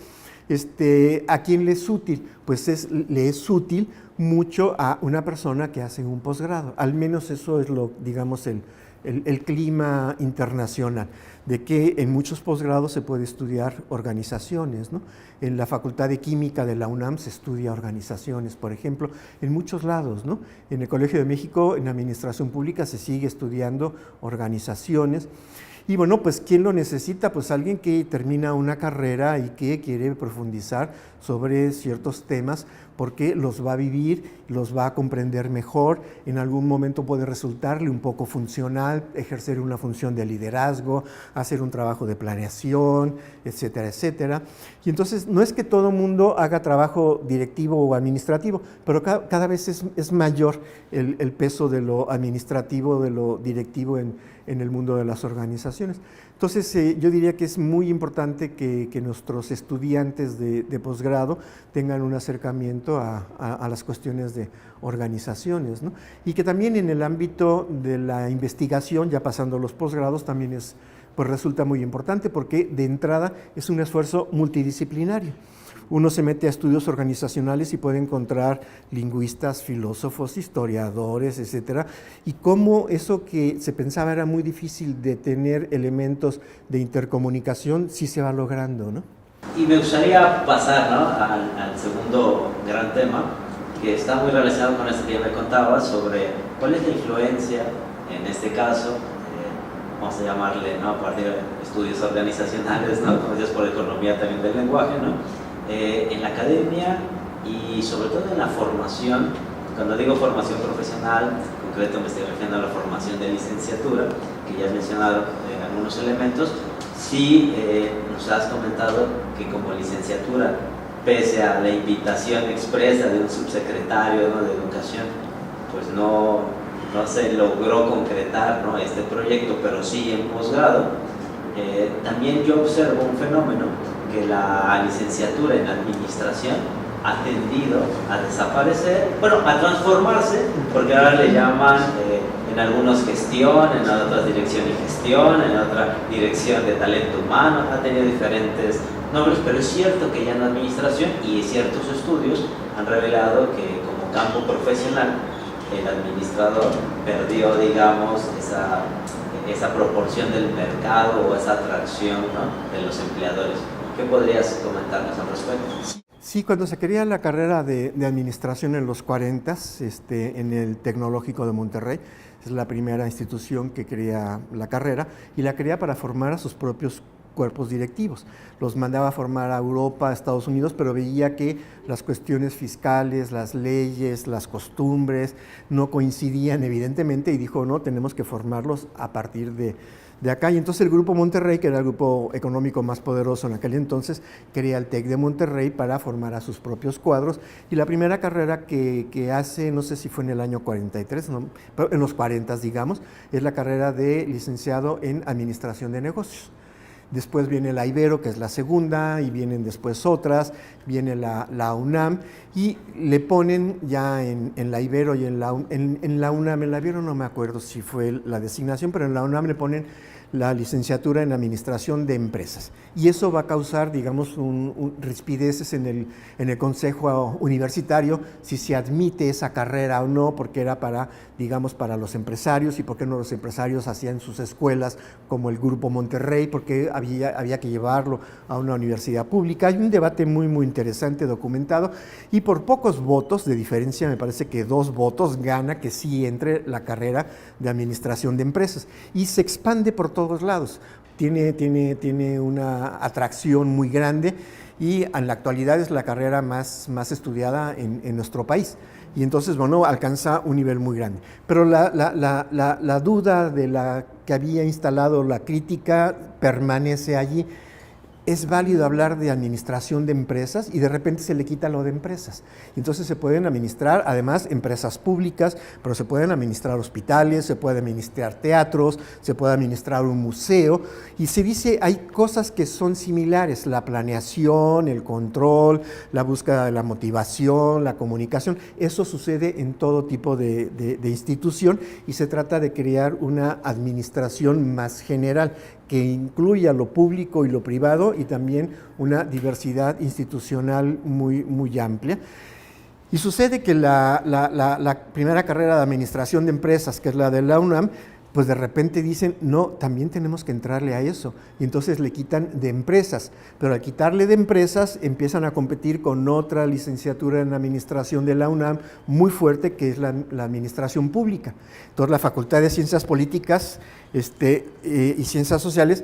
¿a quién le es útil? Pues le es útil mucho a una persona que hace un posgrado. Al menos eso es digamos, el clima internacional, de que en muchos posgrados se puede estudiar organizaciones, ¿no? En la Facultad de Química de la UNAM se estudia organizaciones, por ejemplo, en muchos lados, ¿no? En el Colegio de México, en Administración Pública, se sigue estudiando organizaciones. Y bueno, pues ¿quién lo necesita? Pues alguien que termina una carrera y que quiere profundizar sobre ciertos temas porque los va a vivir, los va a comprender mejor, en algún momento puede resultarle un poco funcional, ejercer una función de liderazgo, hacer un trabajo de planeación, etcétera, etcétera. Y entonces no es que todo mundo haga trabajo directivo o administrativo, pero cada vez es mayor el peso de lo administrativo, de lo directivo en el mundo de las organizaciones. Entonces, yo diría que es muy importante que nuestros estudiantes de posgrado tengan un acercamiento a las cuestiones de organizaciones, ¿no? Y que también en el ámbito de la investigación, ya pasando los posgrados, también pues resulta muy importante porque de entrada es un esfuerzo multidisciplinario. Uno se mete a estudios organizacionales y puede encontrar lingüistas, filósofos, historiadores, etcétera, y cómo eso que se pensaba era muy difícil de tener elementos de intercomunicación, sí se va logrando, ¿no? Y me gustaría pasar, ¿no?, al segundo gran tema, que está muy relacionado con este que ya me contaba, sobre cuál es la influencia, en este caso, vamos a llamarle, ¿no?, a partir de estudios organizacionales, ¿no?, conocidos por economía también del lenguaje, ¿no?, en la academia y sobre todo en la formación. Cuando digo formación profesional, en concreto me estoy refiriendo a la formación de licenciatura, que ya has mencionado algunos elementos. Sí, nos has comentado que como licenciatura, pese a la invitación expresa de un subsecretario, ¿no?, de Educación, pues no se logró concretar, ¿no?, este proyecto, pero sí en posgrado. También yo observo un fenómeno, que la licenciatura en administración ha tendido a desaparecer, bueno, a transformarse, porque ahora le llaman en algunos gestión, en otras dirección y gestión, en otra dirección de talento humano, ha tenido diferentes nombres, pero es cierto que ya en la administración y ciertos estudios han revelado que como campo profesional el administrador perdió, digamos, esa proporción del mercado o esa atracción, ¿no?, de los empleadores. ¿Qué podrías comentarnos al respecto? Sí, cuando se quería la carrera de administración en los 40, en el Tecnológico de Monterrey, es la primera institución que crea la carrera, y la crea para formar a sus propios cuerpos directivos. Los mandaba a formar a Europa, a Estados Unidos, pero veía que las cuestiones fiscales, las leyes, las costumbres no coincidían evidentemente, y dijo, no, tenemos que formarlos a partir de acá. Y entonces el Grupo Monterrey, que era el grupo económico más poderoso en aquel entonces, crea el TEC de Monterrey para formar a sus propios cuadros, y la primera carrera que hace, no sé si fue en el año 43, no, pero en los 40, digamos, es la carrera de licenciado en Administración de Negocios. Después viene la Ibero, que es la segunda, y vienen después otras, viene la UNAM, y le ponen ya en la Ibero y en la UNAM, en la Ibero no me acuerdo si fue la designación, pero en la UNAM le ponen la licenciatura en Administración de Empresas. Y eso va a causar, digamos, rispideces en el Consejo Universitario, si se admite esa carrera o no, porque era para, digamos, para los empresarios, y por qué no los empresarios hacían sus escuelas como el Grupo Monterrey, porque había que llevarlo a una universidad pública. Hay un debate muy, muy interesante documentado, y por pocos votos de diferencia, me parece que 2 votos, gana que sí entre la carrera de Administración de Empresas, y se expande por todos lados. Tiene una atracción muy grande, y en la actualidad es la carrera más estudiada en nuestro país. Y entonces, bueno, alcanza un nivel muy grande. Pero la duda de la que había instalado la crítica permanece allí. Es válido hablar de administración de empresas, y de repente se le quita lo de empresas. Entonces se pueden administrar, además, empresas públicas, pero se pueden administrar hospitales, se puede administrar teatros, se puede administrar un museo, y se dice, hay cosas que son similares: la planeación, el control, la búsqueda de la motivación, la comunicación. Eso sucede en todo tipo de institución, y se trata de crear una administración más general, que incluya lo público y lo privado, y también una diversidad institucional muy, muy amplia. Y sucede que la primera carrera de Administración de Empresas, que es la de la UNAM, pues de repente dicen, no, también tenemos que entrarle a eso, y entonces le quitan de empresas, pero al quitarle de empresas empiezan a competir con otra licenciatura en Administración de la UNAM muy fuerte, que es la Administración Pública. Entonces la Facultad de Ciencias Políticas y Ciencias Sociales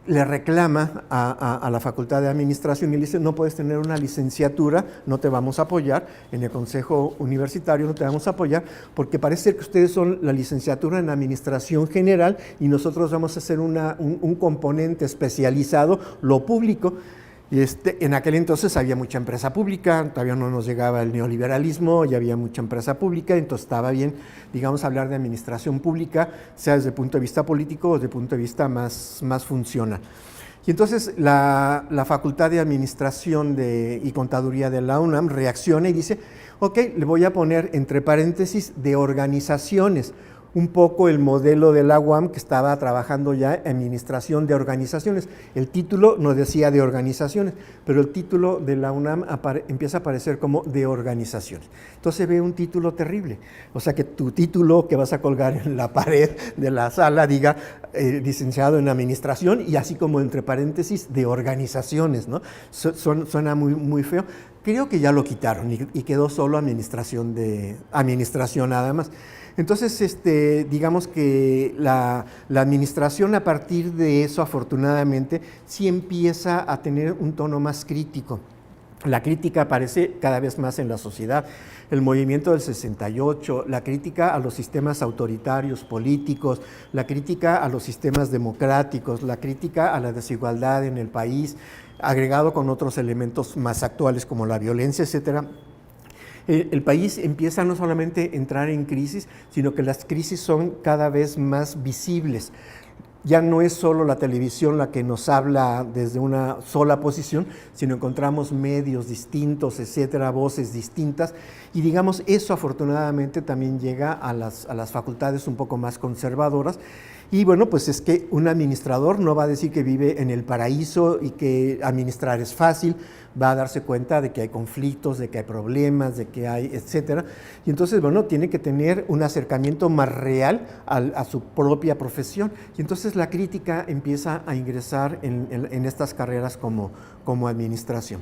le reclama a la Facultad de Administración y le dice, no puedes tener una licenciatura, no te vamos a apoyar, en el Consejo Universitario no te vamos a apoyar, porque parece ser que ustedes son la licenciatura en Administración General, y nosotros vamos a hacer un componente especializado, lo público. Y en aquel entonces había mucha empresa pública, todavía no nos llegaba el neoliberalismo, ya había mucha empresa pública, entonces estaba bien, digamos, hablar de administración pública, sea desde el punto de vista político o desde el punto de vista más funcional. Y entonces la Facultad de Administración y Contaduría de la UNAM reacciona y dice, ok, le voy a poner entre paréntesis de organizaciones, un poco el modelo de la UAM, que estaba trabajando ya en administración de organizaciones. El título no decía de organizaciones, pero el título de la UNAM empieza a aparecer como de organizaciones. Entonces ve un título terrible, o sea que tu título que vas a colgar en la pared de la sala diga licenciado en administración, y así como entre paréntesis de organizaciones, ¿no? Suena muy, muy feo. Creo que ya lo quitaron y quedó solo administración nada más. Entonces, digamos que la administración, a partir de eso, afortunadamente, sí empieza a tener un tono más crítico. La crítica aparece cada vez más en la sociedad. El movimiento del 68, la crítica a los sistemas autoritarios políticos, la crítica a los sistemas democráticos, la crítica a la desigualdad en el país, agregado con otros elementos más actuales como la violencia, etcétera. El país empieza no solamente a entrar en crisis, sino que las crisis son cada vez más visibles. Ya no es solo la televisión la que nos habla desde una sola posición, sino encontramos medios distintos, etcétera, voces distintas, y digamos, eso afortunadamente también llega a las facultades un poco más conservadoras, Y bueno, pues es que un administrador no va a decir que vive en el paraíso y que administrar es fácil, va a darse cuenta de que hay conflictos, de que hay problemas, de que hay, etcétera. Y entonces, bueno, tiene que tener un acercamiento más real a su propia profesión. Y entonces la crítica empieza a ingresar en estas carreras como administración.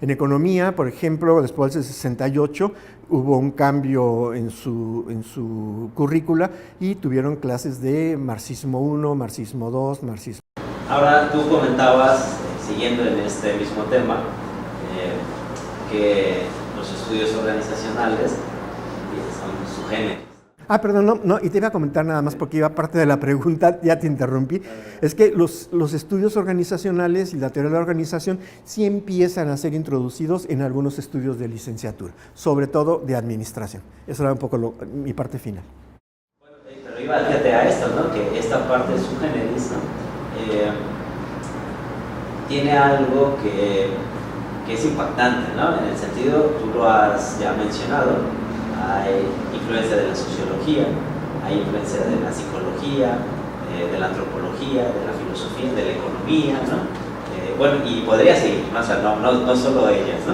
En economía, por ejemplo, después del 68 hubo un cambio en su currícula y tuvieron clases de marxismo 1, marxismo 2, marxismo. Ahora tú comentabas, siguiendo en este mismo tema, que los estudios organizacionales son su género. Perdón, no, y te iba a comentar nada más porque iba parte de la pregunta, ya te interrumpí. Es que los estudios organizacionales y la teoría de la organización sí empiezan a ser introducidos en algunos estudios de licenciatura, sobre todo de administración. Eso era un poco mi parte final. Bueno, pero iba, fíjate a esto, ¿no? Que esta parte su generis, ¿no? Tiene algo que es impactante, ¿no? En el sentido, tú lo has ya mencionado, hay influencia de la sociología, hay influencia de la psicología, de la antropología, de la filosofía, de la economía, ¿no? Bueno, y podría seguir, ¿no? O sea, no solo ellas, ¿no?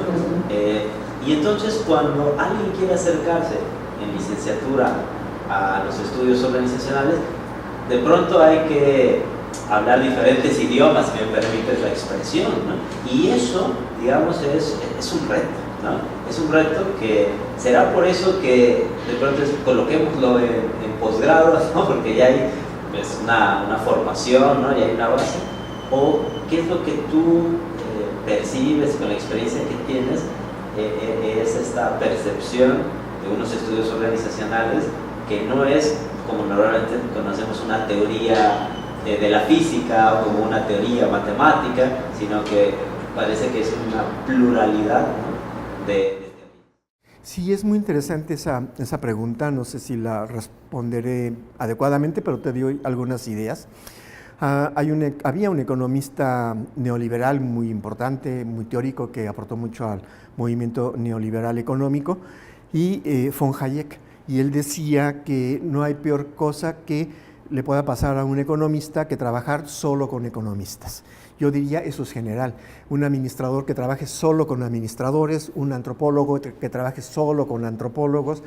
Y entonces cuando alguien quiere acercarse en licenciatura a los estudios organizacionales, de pronto hay que hablar diferentes idiomas, si me permites la expresión, ¿no? Y eso, digamos, es un reto, ¿no? Es un reto que será por eso que de pronto coloquémoslo en posgrado, ¿no? Porque ya hay pues, una formación, ¿no? Ya hay una base. O qué es lo que tú percibes con la experiencia que tienes, es esta percepción de unos estudios organizacionales que no es como normalmente conocemos una teoría de la física o como una teoría matemática, sino que parece que es una pluralidad, ¿no? de teorías. Sí, es muy interesante esa pregunta, no sé si la responderé adecuadamente, pero te doy algunas ideas. Había un economista neoliberal muy importante, muy teórico, que aportó mucho al movimiento neoliberal económico, y von Hayek, y él decía que no hay peor cosa que le pueda pasar a un economista que trabajar solo con economistas. Yo diría eso es general, un administrador que trabaje solo con administradores, un antropólogo que trabaje solo con antropólogos,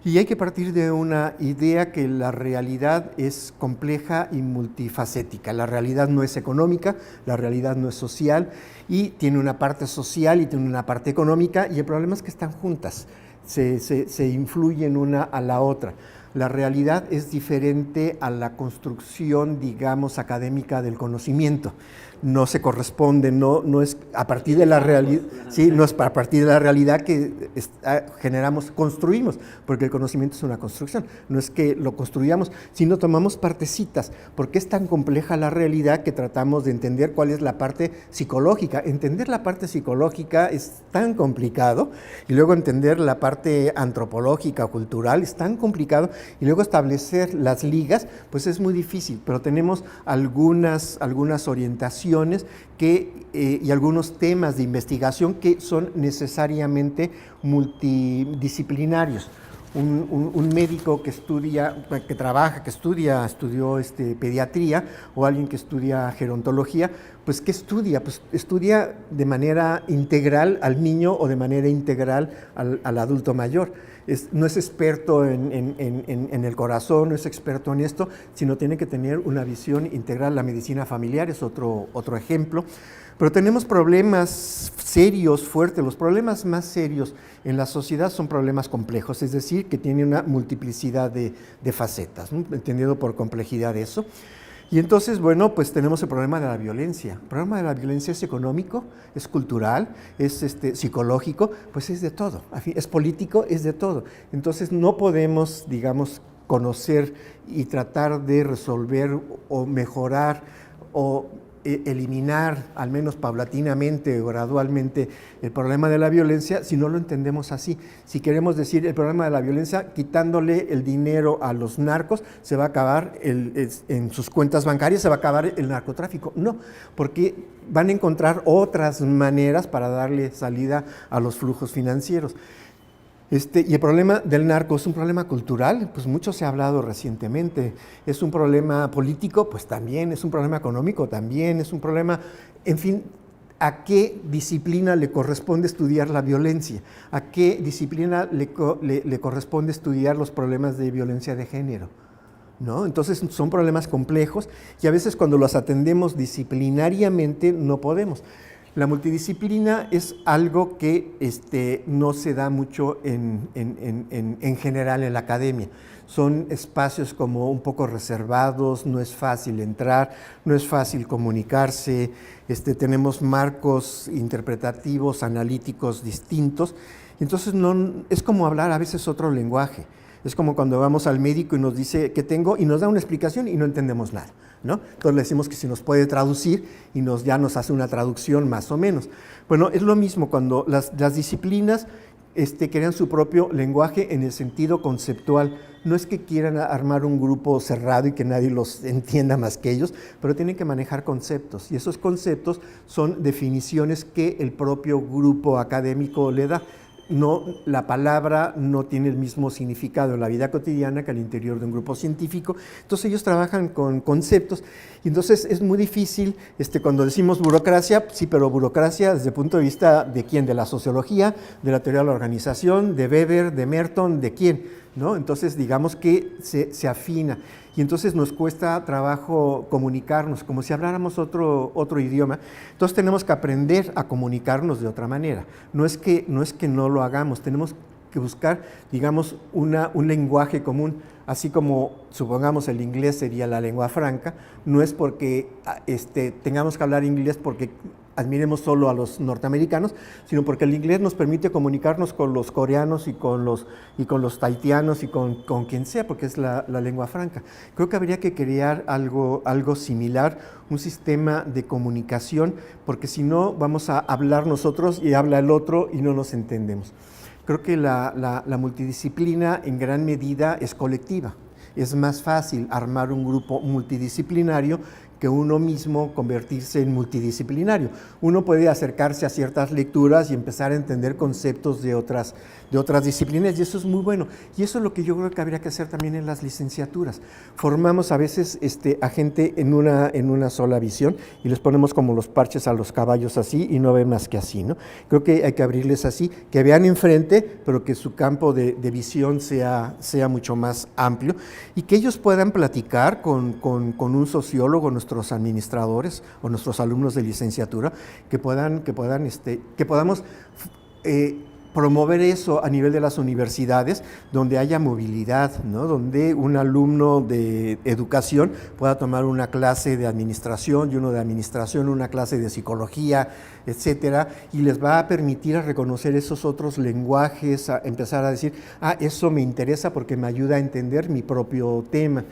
y hay que partir de una idea que la realidad es compleja y multifacética. La realidad no es económica, la realidad no es social, y tiene una parte social y tiene una parte económica, y el problema es que están juntas, se influyen una a la otra. La realidad es diferente a la construcción, digamos, académica del conocimiento. No se corresponde, no es a partir de la realidad, sí, no es a partir de la realidad que construimos, porque el conocimiento es una construcción. No es que lo construyamos, sino tomamos partecitas, porque es tan compleja la realidad que tratamos de entender cuál es la parte psicológica. Entender la parte psicológica es tan complicado, y luego entender la parte antropológica, cultural, es tan complicado, y luego establecer las ligas, pues es muy difícil, pero tenemos algunas orientaciones y algunos temas de investigación que son necesariamente multidisciplinarios. Un médico que estudió pediatría, o alguien que estudia gerontología, pues ¿qué estudia? Pues estudia de manera integral al niño o de manera integral al adulto mayor. No es experto en el corazón, no es experto en esto, sino tiene que tener una visión integral. La medicina familiar es otro ejemplo. Pero tenemos problemas serios, fuertes. Los problemas más serios en la sociedad son problemas complejos, es decir, que tienen una multiplicidad de facetas, ¿no? Entendido por complejidad eso. Y entonces, bueno, pues tenemos el problema de la violencia. El problema de la violencia es económico, es cultural, es psicológico, pues es de todo. Es político, es de todo. Entonces no podemos, digamos, conocer y tratar de resolver o mejorar o eliminar, al menos paulatinamente o gradualmente, el problema de la violencia si no lo entendemos así. Si queremos decir el problema de la violencia, quitándole el dinero a los narcos, se va a acabar en sus cuentas bancarias, se va a acabar el narcotráfico. No, porque van a encontrar otras maneras para darle salida a los flujos financieros. Y el problema del narco es un problema cultural, pues mucho se ha hablado recientemente. Es un problema político, pues también. Es un problema económico, también. Es un problema, en fin, ¿a qué disciplina le corresponde estudiar la violencia? ¿A qué disciplina le corresponde estudiar los problemas de violencia de género? ¿No? Entonces son problemas complejos y a veces cuando los atendemos disciplinariamente no podemos. La multidisciplina es algo que no se da mucho en general en la academia. Son espacios como un poco reservados, no es fácil entrar, no es fácil comunicarse, tenemos marcos interpretativos, analíticos distintos. Entonces es como hablar a veces otro lenguaje. Es como cuando vamos al médico y nos dice qué tengo y nos da una explicación y no entendemos nada, ¿no? Entonces le decimos que si nos puede traducir y ya nos hace una traducción más o menos. Bueno, es lo mismo cuando las disciplinas crean su propio lenguaje en el sentido conceptual. No es que quieran armar un grupo cerrado y que nadie los entienda más que ellos, pero tienen que manejar conceptos y esos conceptos son definiciones que el propio grupo académico le da. No, la palabra no tiene el mismo significado en la vida cotidiana que al interior de un grupo científico, entonces ellos trabajan con conceptos y entonces es muy difícil, cuando decimos burocracia, sí, pero burocracia desde el punto de vista de quién, de la sociología, de la teoría de la organización, de Weber, de Merton, de quién, ¿no? Entonces digamos que se afina y entonces nos cuesta trabajo comunicarnos como si habláramos otro idioma. Entonces tenemos que aprender a comunicarnos de otra manera. No es que no lo hagamos, tenemos que buscar, digamos, un lenguaje común, así como supongamos el inglés sería la lengua franca. No es porque tengamos que hablar inglés porque admiremos solo a los norteamericanos, sino porque el inglés nos permite comunicarnos con los coreanos y con los tahitianos y con quien sea, porque es la lengua franca. Creo que habría que crear algo similar, un sistema de comunicación, porque si no vamos a hablar nosotros y habla el otro y no nos entendemos. Creo que la multidisciplina en gran medida es colectiva. Es más fácil armar un grupo multidisciplinario que uno mismo convertirse en multidisciplinario. Uno puede acercarse a ciertas lecturas y empezar a entender conceptos de otras disciplinas y eso es muy bueno. Y eso es lo que yo creo que habría que hacer también en las licenciaturas. Formamos a veces a gente en una sola visión y les ponemos como los parches a los caballos así y no ven más que así, ¿no? Creo que hay que abrirles así, que vean enfrente, pero que su campo de visión sea mucho más amplio y que ellos puedan platicar con un sociólogo, nuestros administradores o nuestros alumnos de licenciatura, que podamos promover eso a nivel de las universidades, donde haya movilidad, ¿no? Donde un alumno de educación pueda tomar una clase de administración y uno de administración, una clase de psicología, etcétera, y les va a permitir a reconocer esos otros lenguajes, a empezar a decir, eso me interesa porque me ayuda a entender mi propio tema.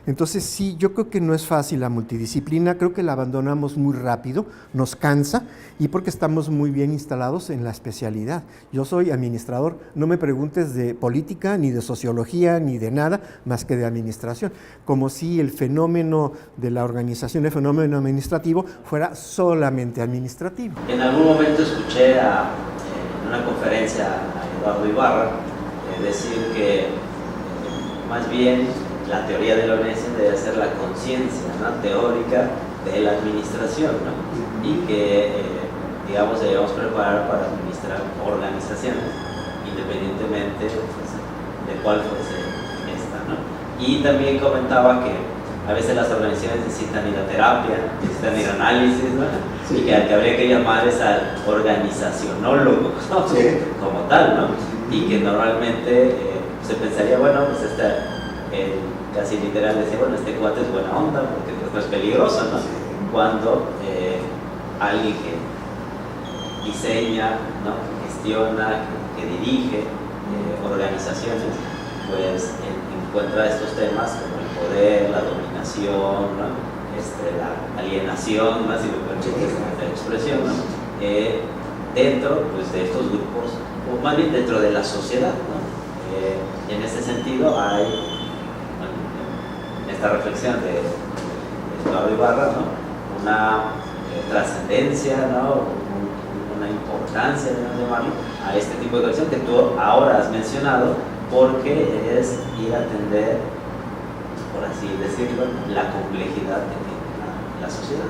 Entonces sí, yo creo que no es fácil la multidisciplina, creo que la abandonamos muy rápido, nos cansa y porque estamos muy bien instalados en la especialidad. Yo soy administrador, no me preguntes de política, ni de sociología, ni de nada más que de administración, como si el fenómeno de la organización, el fenómeno administrativo fuera solamente administrativo. En algún momento escuché en una conferencia a Eduardo Ibarra decir que más bien la teoría de la organización debe ser la conciencia, ¿no?, teórica de la administración, ¿no? Y que, digamos, debemos preparar para administrar organizaciones, independientemente pues, de cuál fuese esta, ¿no? Y también comentaba que a veces las organizaciones necesitan ir a terapia, necesitan ir a análisis, ¿no? Sí. Y que al que habría que llamar es al organizacionólogo, ¿no? Sí. Como tal, ¿no? Y que normalmente se pensaría, bueno, pues casi literal decía, bueno, este cuate es buena onda porque pues, no es peligroso, ¿no? Sí. Cuando alguien que diseña, ¿no?, que gestiona, que dirige organizaciones, pues encuentra estos temas como el poder, la dominación, ¿no?, la alienación, ¿no?, si me permites la expresión, ¿no?, dentro pues, de estos grupos, o más bien dentro de la sociedad, ¿no? En ese sentido hay esta reflexión de Eduardo Ibarra, ¿no?, una trascendencia, ¿no?, una una importancia, debemos llamarlo, a este tipo de educación que tú ahora has mencionado, porque es ir a atender, por así decirlo, la complejidad que tiene la sociedad.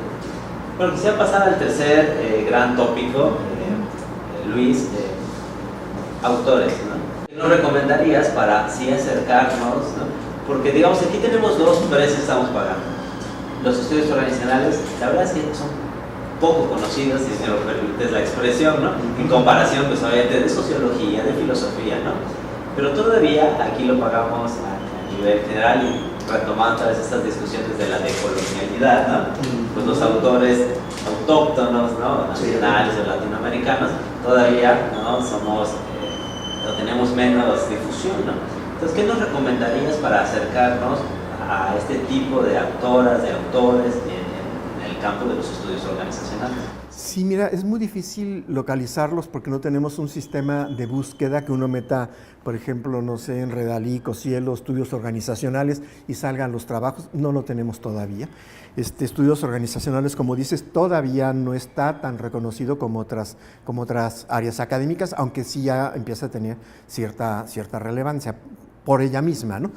Bueno, quisiera pasar al tercer gran tópico, Luis, autores, ¿no? ¿Qué nos recomendarías para sí acercarnos, ¿no? Porque digamos, aquí tenemos dos precios que estamos pagando. Los estudios organizacionales, la verdad es que son poco conocidos, si me lo permites la expresión, ¿no? En comparación, pues obviamente, de sociología, de filosofía, ¿no? Pero todavía aquí lo pagamos a nivel general y retomando todas estas discusiones de la decolonialidad, ¿no? Pues los autores autóctonos, ¿no? Nacionales o latinoamericanos, todavía, ¿no? Somos, o tenemos menos difusión, ¿no? Entonces, ¿qué nos recomendarías para acercarnos a este tipo de autoras, de autores en el campo de los estudios organizacionales? Sí, mira, es muy difícil localizarlos porque no tenemos un sistema de búsqueda que uno meta, por ejemplo, no sé, en Redalí, Cocielo, estudios organizacionales y salgan los trabajos. No lo tenemos todavía. Estudios organizacionales, como dices, todavía no está tan reconocido como otras áreas académicas, aunque sí ya empieza a tener cierta relevancia por ella misma, ¿no?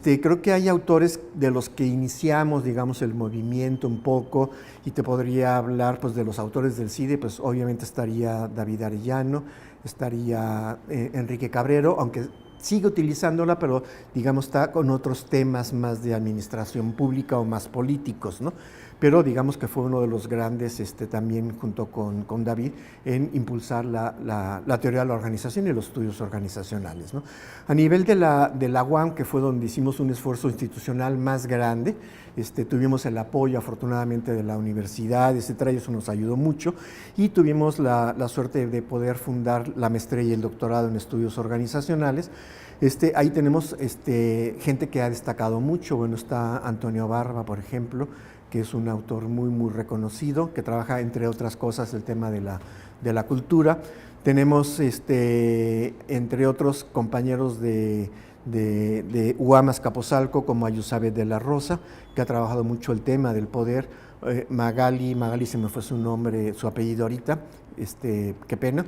Creo que hay autores de los que iniciamos, digamos, el movimiento un poco, y te podría hablar pues, de los autores del CIDE, pues obviamente estaría David Arellano, estaría Enrique Cabrero, aunque sigue utilizándola, pero digamos está con otros temas más de administración pública o más políticos, ¿no? Pero digamos que fue uno de los grandes también junto con David en impulsar la teoría de la organización y los estudios organizacionales, ¿no? A nivel de la UAM, que fue donde hicimos un esfuerzo institucional más grande, tuvimos el apoyo afortunadamente de la universidad, etcétera, y eso nos ayudó mucho, y tuvimos la suerte de poder fundar la maestría y el doctorado en estudios organizacionales. Ahí tenemos gente que ha destacado mucho. Bueno, está Antonio Barba, por ejemplo, que es un autor muy, muy reconocido, que trabaja, entre otras cosas, el tema de la cultura. Tenemos, entre otros compañeros de UAM Azcapotzalco, como Ayusabet de la Rosa, que ha trabajado mucho el tema del poder. Magali se me fue su nombre, su apellido ahorita, qué pena.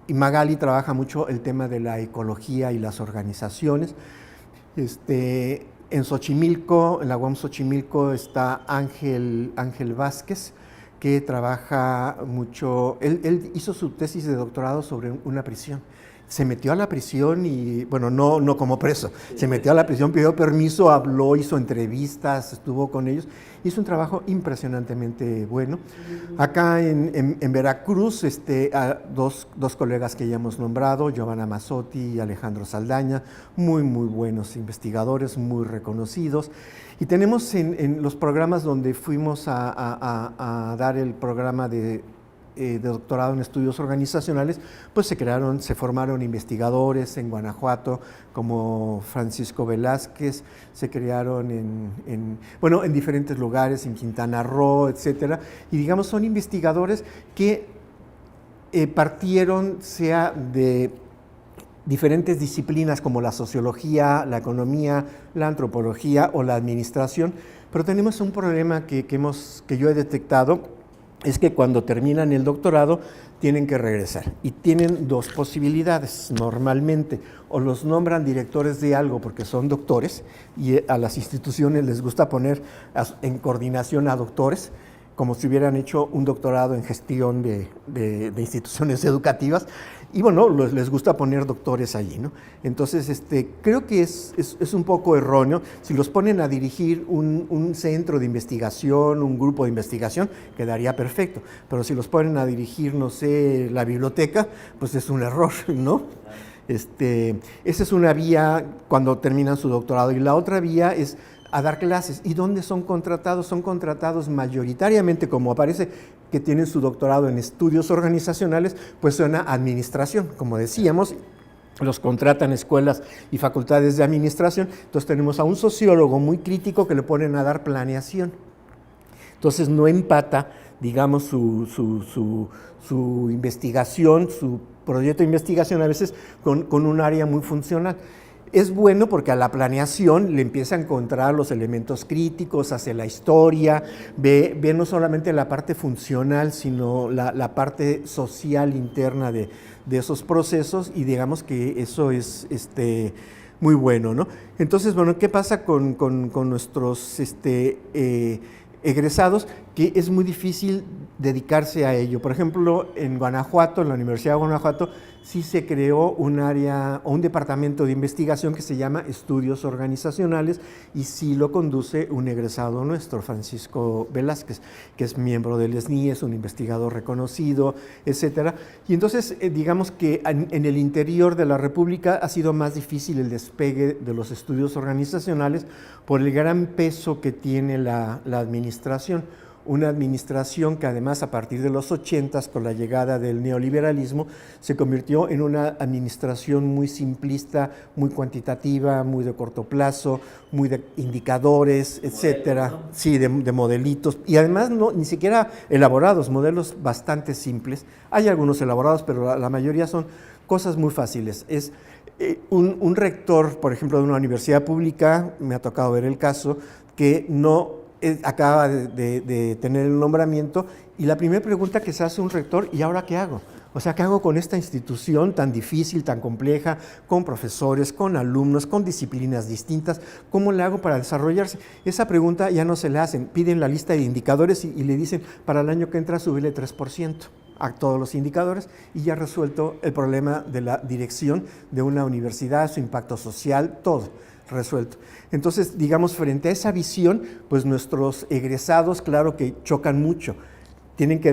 Y Magali trabaja mucho el tema de la ecología y las organizaciones. En Xochimilco, en la UAM Xochimilco, está Ángel Vázquez, que trabaja mucho. Él hizo su tesis de doctorado sobre una prisión. Se metió a la prisión y, bueno, no como preso, se metió a la prisión, pidió permiso, habló, hizo entrevistas, estuvo con ellos. Hizo un trabajo impresionantemente bueno. Acá en Veracruz, dos colegas que ya hemos nombrado, Giovanna Mazzotti y Alejandro Saldaña, muy, muy buenos investigadores, muy reconocidos. Y tenemos en los programas donde fuimos a dar el programa de doctorado en estudios organizacionales, pues se formaron investigadores en Guanajuato como Francisco Velázquez, se crearon en diferentes lugares, en Quintana Roo, etcétera, y digamos son investigadores que partieron sea de diferentes disciplinas como la sociología, la economía, la antropología o la administración, pero tenemos un problema que yo he detectado, es que cuando terminan el doctorado tienen que regresar y tienen dos posibilidades normalmente: o los nombran directores de algo porque son doctores y a las instituciones les gusta poner en coordinación a doctores, como si hubieran hecho un doctorado en gestión de instituciones educativas, y bueno, les gusta poner doctores allí, ¿no? Entonces, creo que es un poco erróneo. Si los ponen a dirigir un centro de investigación, un grupo de investigación, quedaría perfecto, pero si los ponen a dirigir, no sé, la biblioteca, pues es un error, ¿no? Esa es una vía cuando terminan su doctorado, y la otra vía es a dar clases. ¿Y dónde son contratados? Son contratados mayoritariamente, como aparece que tienen su doctorado en estudios organizacionales, pues suena administración, como decíamos, los contratan escuelas y facultades de administración. Entonces tenemos a un sociólogo muy crítico que le ponen a dar planeación. Entonces no empata, digamos, su investigación, su proyecto de investigación a veces con un área muy funcional. Es bueno porque a la planeación le empieza a encontrar los elementos críticos, hace la historia, ve no solamente la parte funcional, sino la parte social interna de esos procesos, y digamos que eso es muy bueno, ¿no? Entonces, bueno, ¿qué pasa con nuestros egresados? Que es muy difícil dedicarse a ello. Por ejemplo, en Guanajuato, en la Universidad de Guanajuato, sí se creó un área o un departamento de investigación que se llama Estudios Organizacionales, y sí lo conduce un egresado nuestro, Francisco Velázquez, que es miembro del SNI, es un investigador reconocido, etcétera. Y entonces, digamos que en el interior de la República ha sido más difícil el despegue de los estudios organizacionales por el gran peso que tiene la administración. Una administración que además a partir de los 80s, con la llegada del neoliberalismo, se convirtió en una administración muy simplista, muy cuantitativa, muy de corto plazo, muy de indicadores, etcétera. ¿No? Sí, de modelitos, y además ni siquiera elaborados, modelos bastante simples. Hay algunos elaborados, pero la mayoría son cosas muy fáciles. Es un rector, por ejemplo, de una universidad pública, me ha tocado ver el caso, que acaba de tener el nombramiento, y la primera pregunta que se hace un rector: ¿y ahora qué hago? O sea, ¿qué hago con esta institución tan difícil, tan compleja, con profesores, con alumnos, con disciplinas distintas? ¿Cómo le hago para desarrollarse? Esa pregunta ya no se le hacen. Piden la lista de indicadores y le dicen: para el año que entra subirle 3% a todos los indicadores, y ya resuelto el problema de la dirección de una universidad, su impacto social, todo resuelto. Entonces, digamos, frente a esa visión, pues nuestros egresados, claro que chocan mucho. Tienen que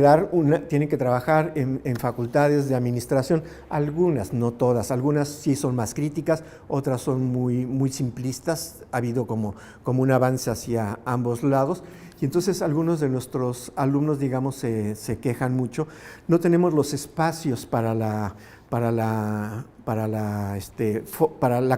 trabajar en facultades de administración, algunas, no todas, algunas sí son más críticas, otras son muy, muy simplistas. Ha habido como un avance hacia ambos lados, y entonces algunos de nuestros alumnos, digamos, se quejan mucho. No tenemos los espacios para la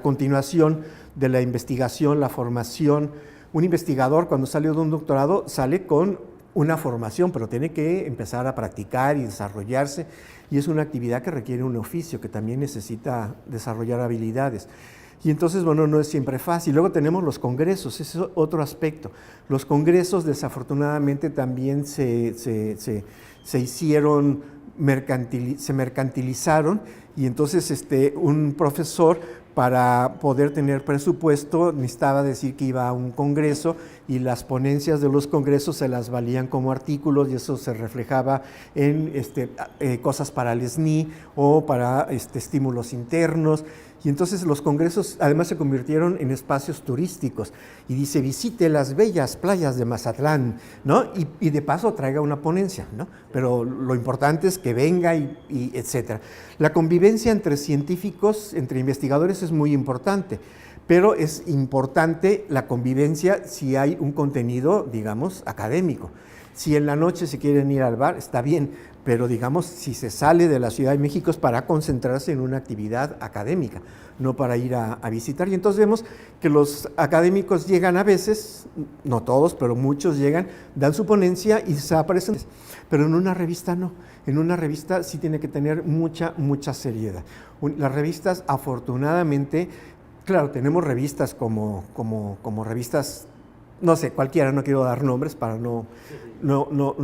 continuación de la investigación, la formación. Un investigador, cuando sale de un doctorado, sale con una formación, pero tiene que empezar a practicar y desarrollarse, y es una actividad que requiere un oficio, que también necesita desarrollar habilidades. Y entonces, bueno, no es siempre fácil. Luego tenemos los congresos, ese es otro aspecto. Los congresos, desafortunadamente, también se mercantilizaron, y entonces un profesor, para poder tener presupuesto, necesitaba decir que iba a un congreso, y las ponencias de los congresos se las valían como artículos, y eso se reflejaba en cosas para el SNI o para estímulos internos. Y entonces los congresos además se convirtieron en espacios turísticos, y dice: visite las bellas playas de Mazatlán, ¿no? Y de paso traiga una ponencia, ¿no? Pero lo importante es que venga y etcétera. La convivencia entre científicos, entre investigadores, es muy importante, pero es importante la convivencia si hay un contenido, digamos, académico. Si en la noche se quieren ir al bar, está bien, pero digamos, si se sale de la Ciudad de México es para concentrarse en una actividad académica, no para ir a visitar. Y entonces vemos que los académicos llegan a veces, no todos, pero muchos llegan, dan su ponencia y desaparecen. Pero en una revista no. En una revista sí tiene que tener mucha seriedad. Las revistas, afortunadamente, claro, tenemos revistas como revistas, no sé, cualquiera, no quiero dar nombres para no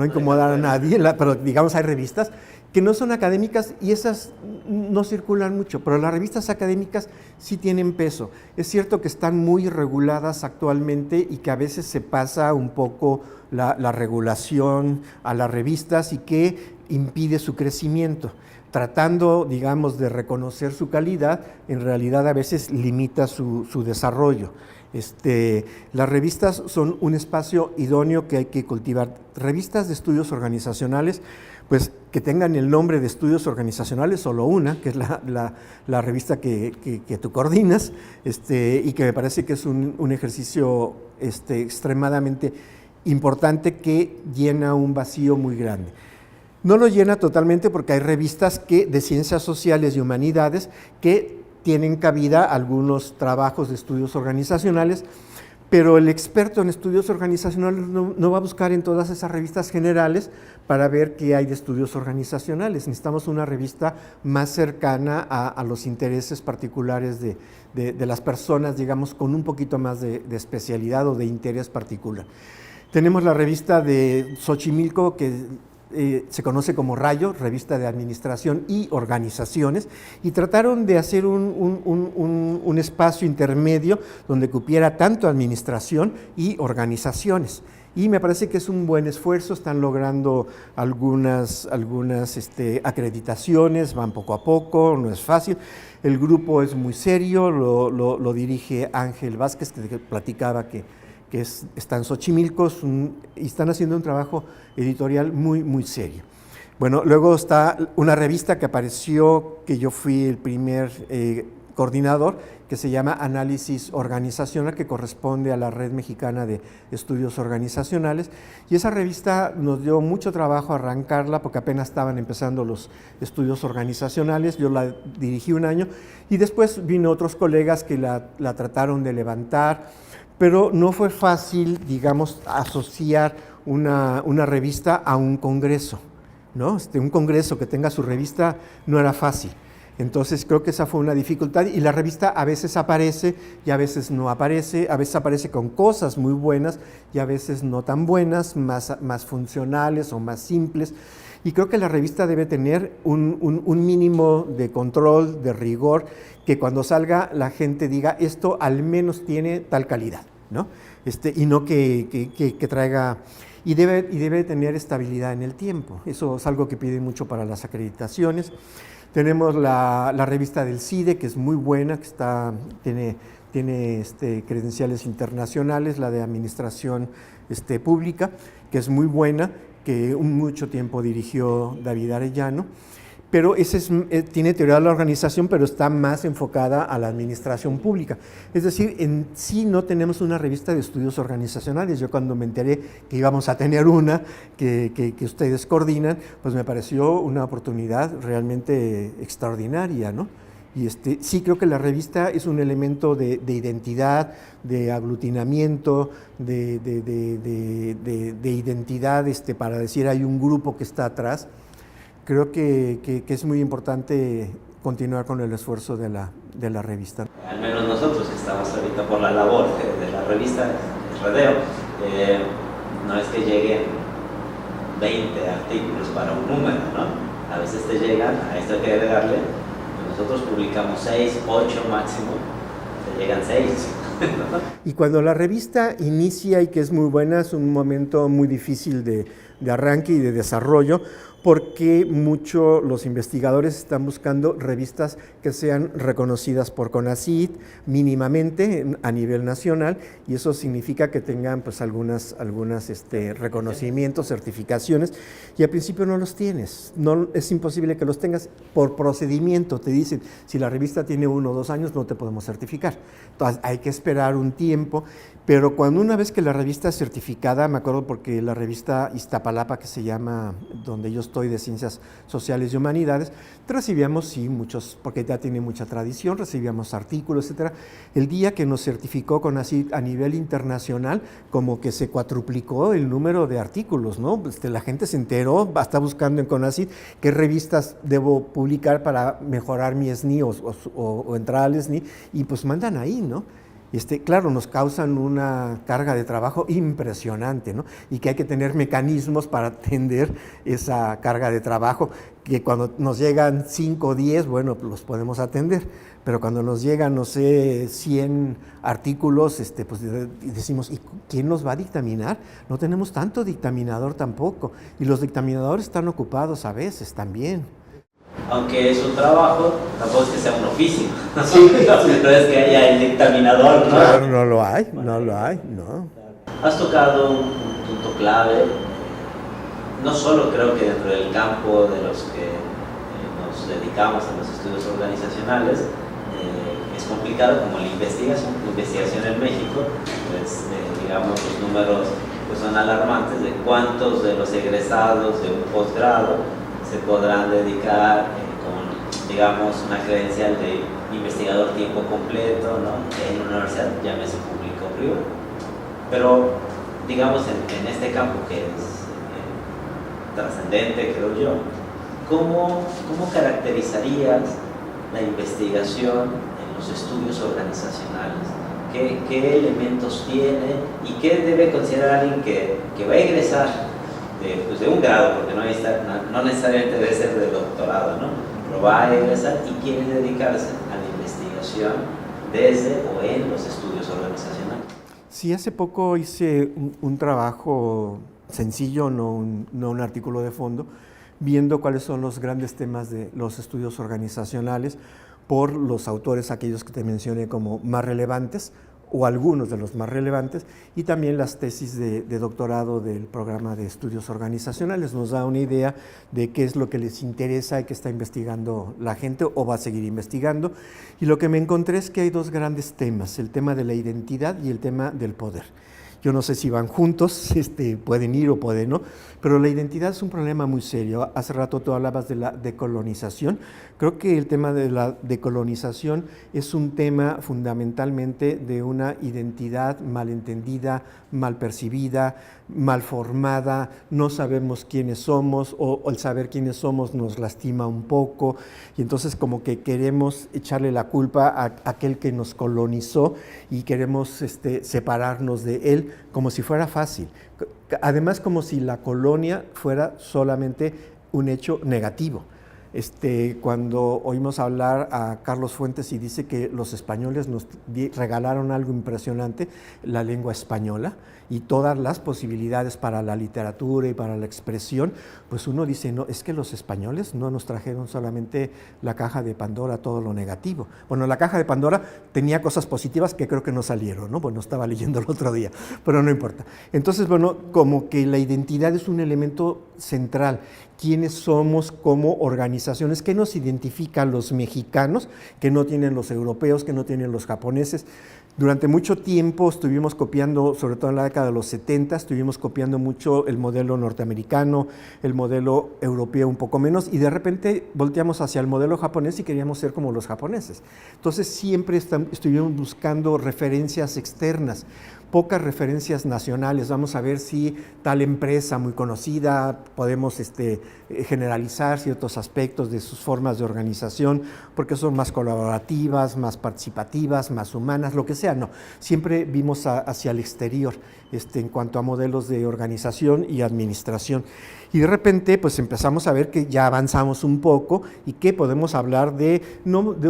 incomodar a nadie, pero digamos, hay revistas que no son académicas, y esas no circulan mucho, pero las revistas académicas sí tienen peso. Es cierto que están muy reguladas actualmente, y que a veces se pasa un poco la regulación a las revistas, y que impide su crecimiento. Tratando, digamos, de reconocer su calidad, en realidad a veces limita su desarrollo. Las revistas son un espacio idóneo que hay que cultivar. Revistas de estudios organizacionales, pues que tengan el nombre de estudios organizacionales, solo una, que es la revista que tú coordinas, y que me parece que es un ejercicio extremadamente importante, que llena un vacío muy grande. No lo llena totalmente, porque hay revistas de ciencias sociales y humanidades que tienen cabida algunos trabajos de estudios organizacionales, pero el experto en estudios organizacionales no va a buscar en todas esas revistas generales para ver qué hay de estudios organizacionales. Necesitamos una revista más cercana a los intereses particulares de las personas, digamos, con un poquito más de especialidad o de interés particular. Tenemos la revista de Xochimilco, que se conoce como Rayo, Revista de Administración y Organizaciones, y trataron de hacer un espacio intermedio donde cupiera tanto administración y organizaciones. Y me parece que es un buen esfuerzo, están logrando algunas acreditaciones, van poco a poco, no es fácil. El grupo es muy serio, lo dirige Ángel Vázquez, que platicaba que está en Xochimilco, y están haciendo un trabajo editorial muy, muy serio. Bueno, luego está una revista que apareció, que yo fui el primer coordinador, que se llama Análisis Organizacional, que corresponde a la Red Mexicana de Estudios Organizacionales, y esa revista nos dio mucho trabajo arrancarla, porque apenas estaban empezando los estudios organizacionales. Yo la dirigí un año, y después vino otros colegas que la trataron de levantar, pero no fue fácil, digamos, asociar una revista a un congreso, ¿no? Un congreso que tenga su revista no era fácil. Entonces creo que esa fue una dificultad, y la revista a veces aparece y a veces no aparece, a veces aparece con cosas muy buenas y a veces no tan buenas, más funcionales o más simples. Y creo que la revista debe tener un mínimo de control, de rigor, que cuando salga la gente diga, esto al menos tiene tal calidad, ¿no? Y no que traiga, y debe tener estabilidad en el tiempo. Eso es algo que piden mucho para las acreditaciones. Tenemos la revista del CIDE, que es muy buena, que tiene credenciales internacionales, la de Administración Pública, que es muy buena, que mucho tiempo dirigió David Arellano, pero tiene teoría de la organización, pero está más enfocada a la administración pública. Es decir, en sí no tenemos una revista de estudios organizacionales. Yo cuando me enteré que íbamos a tener una, que ustedes coordinan, pues me pareció una oportunidad realmente extraordinaria, ¿no? Y sí creo que la revista es un elemento de identidad, de aglutinamiento, de identidad, para decir hay un grupo que está atrás. Creo que es muy importante continuar con el esfuerzo de la revista. Al menos nosotros que estamos ahorita por la labor de la revista, el Rodeo, no es que lleguen 20 artículos para un número, ¿no? A veces te llegan, a esto hay que agregarle, nosotros publicamos 6, 8 máximo, te llegan 6. Y cuando la revista inicia, y que es muy buena, es un momento muy difícil de arranque y de desarrollo, porque los investigadores están buscando revistas que sean reconocidas por CONACYT mínimamente a nivel nacional, y eso significa que tengan pues algunas reconocimientos, certificaciones, y al principio no los tienes, es imposible que los tengas por procedimiento. Te dicen, si la revista tiene 1 o 2 años no te podemos certificar, entonces hay que esperar un tiempo. Pero una vez que la revista es certificada, me acuerdo porque la revista Iztapalapa, que se llama, donde yo estoy, de Ciencias Sociales y Humanidades, recibíamos, sí, muchos, porque ya tiene mucha tradición, recibíamos artículos, etcétera. El día que nos certificó CONACYT a nivel internacional, como que se cuatruplicó el número de artículos, ¿no? La gente se enteró, está buscando en CONACYT qué revistas debo publicar para mejorar mi SNI o entrar al SNI, y pues mandan ahí, ¿no? Claro, nos causan una carga de trabajo impresionante, ¿no? Y que hay que tener mecanismos para atender esa carga de trabajo, que cuando nos llegan 5 o 10, bueno, los podemos atender, pero cuando nos llegan, no sé, 100 artículos, pues decimos, ¿y quién los va a dictaminar? No tenemos tanto dictaminador tampoco, y los dictaminadores están ocupados a veces también. Aunque es un trabajo, tampoco es que sea un oficio. Sí. No es que haya el dictaminador, ¿no? Claro, no lo hay, no. Has tocado un punto clave, no solo creo que dentro del campo de los que nos dedicamos a los estudios organizacionales, es complicado como la investigación en México, pues digamos los números pues, son alarmantes de cuántos de los egresados de un posgrado se podrán dedicar con, digamos, una credencial de investigador tiempo completo, ¿no? En una universidad, llámese público o privado. Pero, digamos, en este campo que es trascendente, creo yo, ¿cómo caracterizarías la investigación en los estudios organizacionales? ¿Qué elementos tiene y qué debe considerar alguien que va a egresar de un grado, porque no necesariamente debe ser de doctorado, ¿no? Pero va a egresar y quiere dedicarse a la investigación desde o en los estudios organizacionales? Sí, hace poco hice un trabajo sencillo, no un artículo de fondo, viendo cuáles son los grandes temas de los estudios organizacionales por los autores, aquellos que te mencioné como más relevantes, o algunos de los más relevantes, y también las tesis de doctorado del programa de estudios organizacionales. Nos da una idea de qué es lo que les interesa y qué está investigando la gente o va a seguir investigando. Y lo que me encontré es que hay dos grandes temas, el tema de la identidad y el tema del poder. Yo no sé si van juntos, pueden ir o pueden no, pero la identidad es un problema muy serio. Hace rato tú hablabas de la decolonización. Creo que el tema de la decolonización es un tema fundamentalmente de una identidad malentendida, mal percibida, mal formada, no sabemos quiénes somos o el saber quiénes somos nos lastima un poco y entonces como que queremos echarle la culpa a aquel que nos colonizó y queremos separarnos de él como si fuera fácil. Además, como si la colonia fuera solamente un hecho negativo. Cuando oímos hablar a Carlos Fuentes y dice que los españoles nos regalaron algo impresionante, la lengua española y todas las posibilidades para la literatura y para la expresión, pues uno dice, no, es que los españoles no nos trajeron solamente la caja de Pandora, todo lo negativo. Bueno, la caja de Pandora tenía cosas positivas que creo que no salieron, ¿no? Bueno, estaba leyendo el otro día, pero no importa. Entonces, bueno, como que la identidad es un elemento central. ¿Quiénes somos como organizaciones? ¿Qué nos identifica a los mexicanos que no tienen los europeos, que no tienen los japoneses? Durante mucho tiempo estuvimos copiando, sobre todo en la década de los 70, estuvimos copiando mucho el modelo norteamericano, el modelo europeo un poco menos, y de repente volteamos hacia el modelo japonés y queríamos ser como los japoneses. Entonces siempre estuvimos buscando referencias externas, pocas referencias nacionales. Vamos a ver si tal empresa muy conocida, podemos generalizar ciertos aspectos de sus formas de organización, porque son más colaborativas, más participativas, más humanas, lo que sea. No, siempre vimos hacia el exterior en cuanto a modelos de organización y administración. Y de repente pues empezamos a ver que ya avanzamos un poco y que podemos hablar no de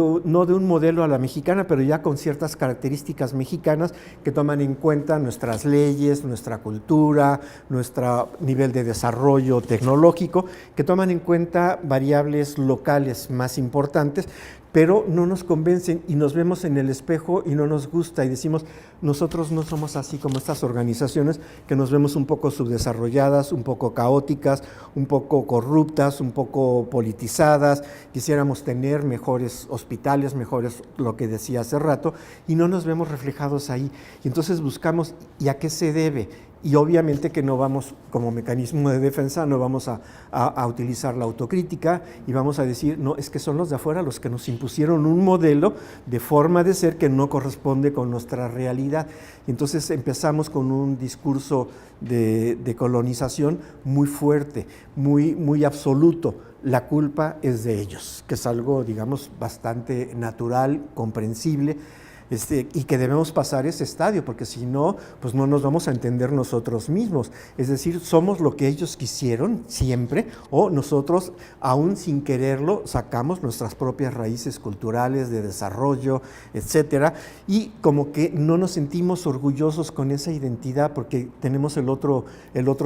un modelo a la mexicana, pero ya con ciertas características mexicanas que toman en cuenta nuestras leyes, nuestra cultura, nuestro nivel de desarrollo tecnológico, que toman en cuenta variables locales más importantes, pero no nos convencen y nos vemos en el espejo y no nos gusta y decimos, nosotros no somos así como estas organizaciones que nos vemos un poco subdesarrolladas, un poco caóticas, un poco corruptas, un poco politizadas, quisiéramos tener mejores hospitales, mejores, lo que decía hace rato, y no nos vemos reflejados ahí. Y entonces buscamos, ¿y a qué se debe? Y obviamente que no vamos, como mecanismo de defensa, no vamos a utilizar la autocrítica y vamos a decir, no, es que son los de afuera los que nos impusieron un modelo de forma de ser que no corresponde con nuestra realidad. Y entonces empezamos con un discurso de colonización muy fuerte, muy absoluto. La culpa es de ellos, que es algo, digamos, bastante natural, comprensible, y que debemos pasar ese estadio, porque si no, pues no nos vamos a entender nosotros mismos. Es decir, somos lo que ellos quisieron siempre, o nosotros, aún sin quererlo, sacamos nuestras propias raíces culturales de desarrollo, etcétera, y como que no nos sentimos orgullosos con esa identidad, porque tenemos el otro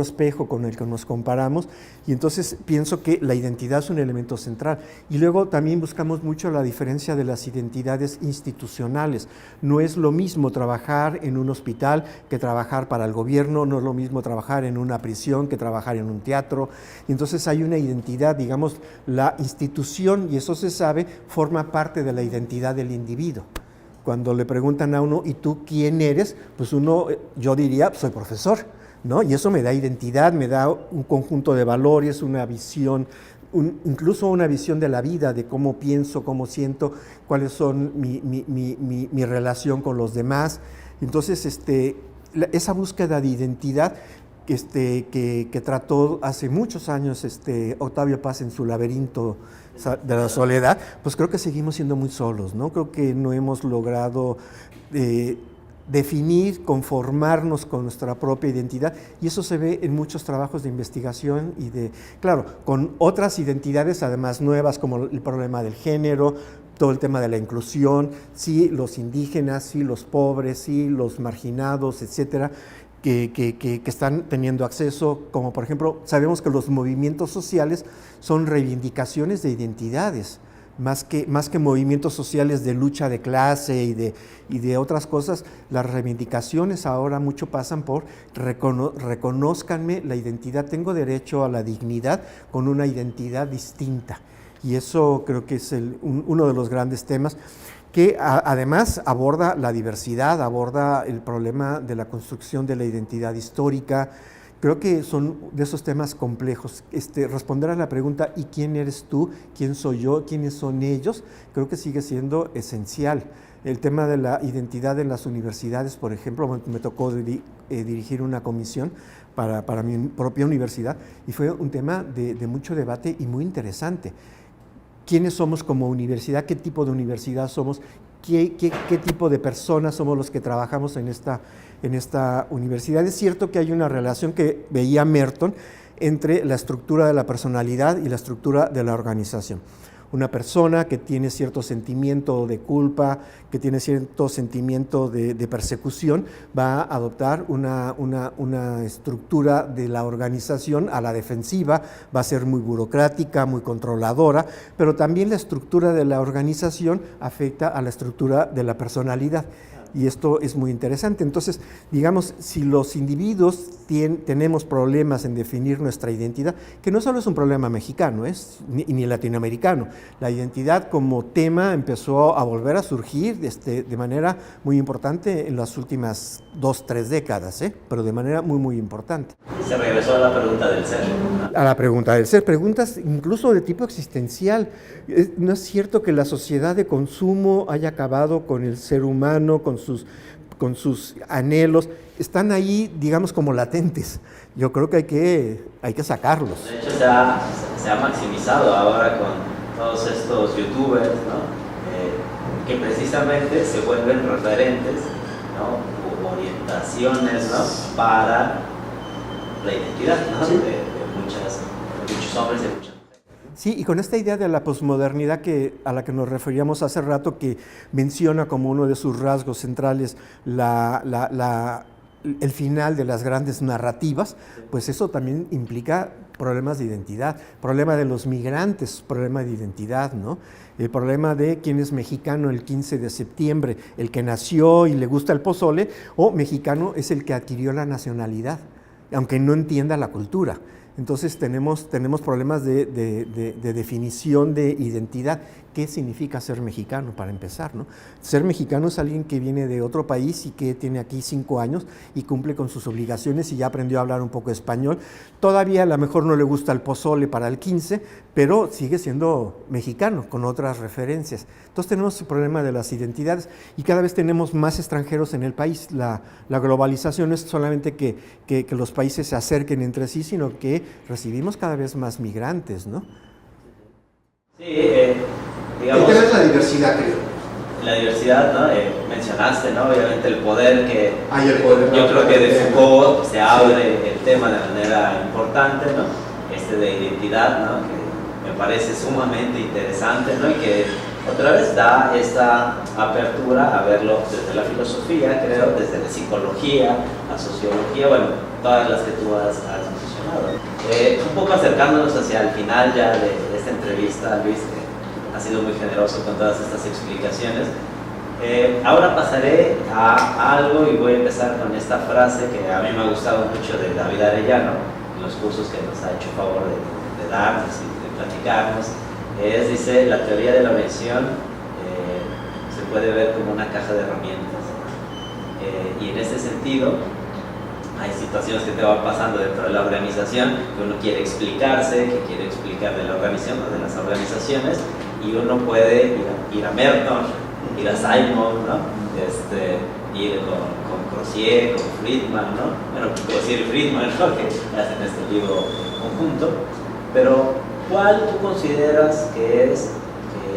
espejo con el que nos comparamos, y entonces pienso que la identidad es un elemento central. Y luego también buscamos mucho la diferencia de las identidades institucionales. No es lo mismo trabajar en un hospital que trabajar para el gobierno, no es lo mismo trabajar en una prisión que trabajar en un teatro. Y entonces hay una identidad, digamos, la institución, y eso se sabe, forma parte de la identidad del individuo. Cuando le preguntan a uno, ¿y tú quién eres? Pues yo diría, soy profesor, ¿no? Y eso me da identidad, me da un conjunto de valores, una visión, incluso una visión de la vida, de cómo pienso, cómo siento, cuáles son mi relación con los demás. Entonces, esa búsqueda de identidad que trató hace muchos años Octavio Paz en su Laberinto de la Soledad, pues creo que seguimos siendo muy solos, ¿no? Creo que no hemos logrado definir, conformarnos con nuestra propia identidad, y eso se ve en muchos trabajos de investigación claro, con otras identidades además nuevas, como el problema del género, todo el tema de la inclusión, sí, los indígenas, sí, los pobres, sí, los marginados, etcétera, que están teniendo acceso, como por ejemplo, sabemos que los movimientos sociales son reivindicaciones de identidades, más que movimientos sociales de lucha de clase y de otras cosas. Las reivindicaciones ahora mucho pasan por reconózcanme la identidad, tengo derecho a la dignidad con una identidad distinta, y eso creo que es uno de los grandes temas, que además aborda la diversidad, aborda el problema de la construcción de la identidad histórica. Creo que son de esos temas complejos. Responder a la pregunta, ¿y quién eres tú? ¿Quién soy yo? ¿Quiénes son ellos? Creo que sigue siendo esencial. El tema de la identidad en las universidades, por ejemplo, me tocó dirigir una comisión para mi propia universidad, y fue un tema de mucho debate y muy interesante. ¿Quiénes somos como universidad? ¿Qué tipo de universidad somos? ¿Qué tipo de personas somos los que trabajamos en esta universidad? Es cierto que hay una relación que veía Merton entre la estructura de la personalidad y la estructura de la organización. Una persona que tiene cierto sentimiento de culpa, que tiene cierto sentimiento de persecución, va a adoptar una estructura de la organización a la defensiva, va a ser muy burocrática, muy controladora, pero también la estructura de la organización afecta a la estructura de la personalidad. Y esto es muy interesante. Entonces, digamos, si los individuos tenemos problemas en definir nuestra identidad, que no solo es un problema mexicano, ni latinoamericano, la identidad como tema empezó a volver a surgir de manera muy importante en las últimas 2-3 décadas, pero de manera muy, muy importante. Se regresó a la pregunta del ser, ¿no? A la pregunta del ser, preguntas incluso de tipo existencial. No es cierto que la sociedad de consumo haya acabado con el ser humano, con sus anhelos, están ahí, digamos, como latentes. Yo creo que hay que sacarlos. De hecho, se ha maximizado ahora con todos estos youtubers, ¿no? Que precisamente se vuelven referentes, ¿no? U orientaciones, ¿no? Para la identidad, ¿no? Sí. de muchos hombres y de muchas mujeres. Sí, y con esta idea de la posmodernidad a la que nos referíamos hace rato, que menciona como uno de sus rasgos centrales el final de las grandes narrativas, pues eso también implica problemas de identidad, problema de los migrantes, problema de identidad, ¿no? El problema de quién es mexicano el 15 de septiembre, el que nació y le gusta el pozole, o mexicano es el que adquirió la nacionalidad, aunque no entienda la cultura. Entonces tenemos problemas de definición de identidad. ¿Qué significa ser mexicano, para empezar, ¿no? Ser mexicano es alguien que viene de otro país y que tiene aquí 5 años y cumple con sus obligaciones y ya aprendió a hablar un poco de español. Todavía a lo mejor no le gusta el pozole para el 15, pero sigue siendo mexicano, con otras referencias. Entonces tenemos el problema de las identidades y cada vez tenemos más extranjeros en el país. La globalización no es solamente que los países se acerquen entre sí, sino que recibimos cada vez más migrantes, ¿no? Sí, digamos, el tema es la diversidad, creo. La diversidad, ¿no? Mencionaste, ¿no? Obviamente el poder que... el poder. Yo creo que de Foucault se abre el tema de manera importante, ¿no? De identidad, ¿no? Que me parece sumamente interesante, ¿no? Y que otra vez da esta apertura a verlo desde la filosofía, creo, desde la psicología, la sociología, bueno, todas las que tú has mencionado. Un poco acercándonos hacia el final ya de esta entrevista, Luis, que ha sido muy generoso con todas estas explicaciones. Ahora pasaré a algo y voy a empezar con esta frase que a mí me ha gustado mucho de David Arellano, en los cursos que nos ha hecho favor de darnos y de platicarnos. Dice, la teoría de la organización se puede ver como una caja de herramientas. Y en ese sentido, hay situaciones que te van pasando dentro de la organización que uno quiere explicarse, que quiere explicar de la organización o de las organizaciones, y uno puede ir a Merton, ir a Simon, ¿no? Ir Crozier, como Friedman, ¿no? Bueno, Crozier y Friedman, ¿no? Que hacen este libro conjunto. Pero, ¿cuál tú consideras que es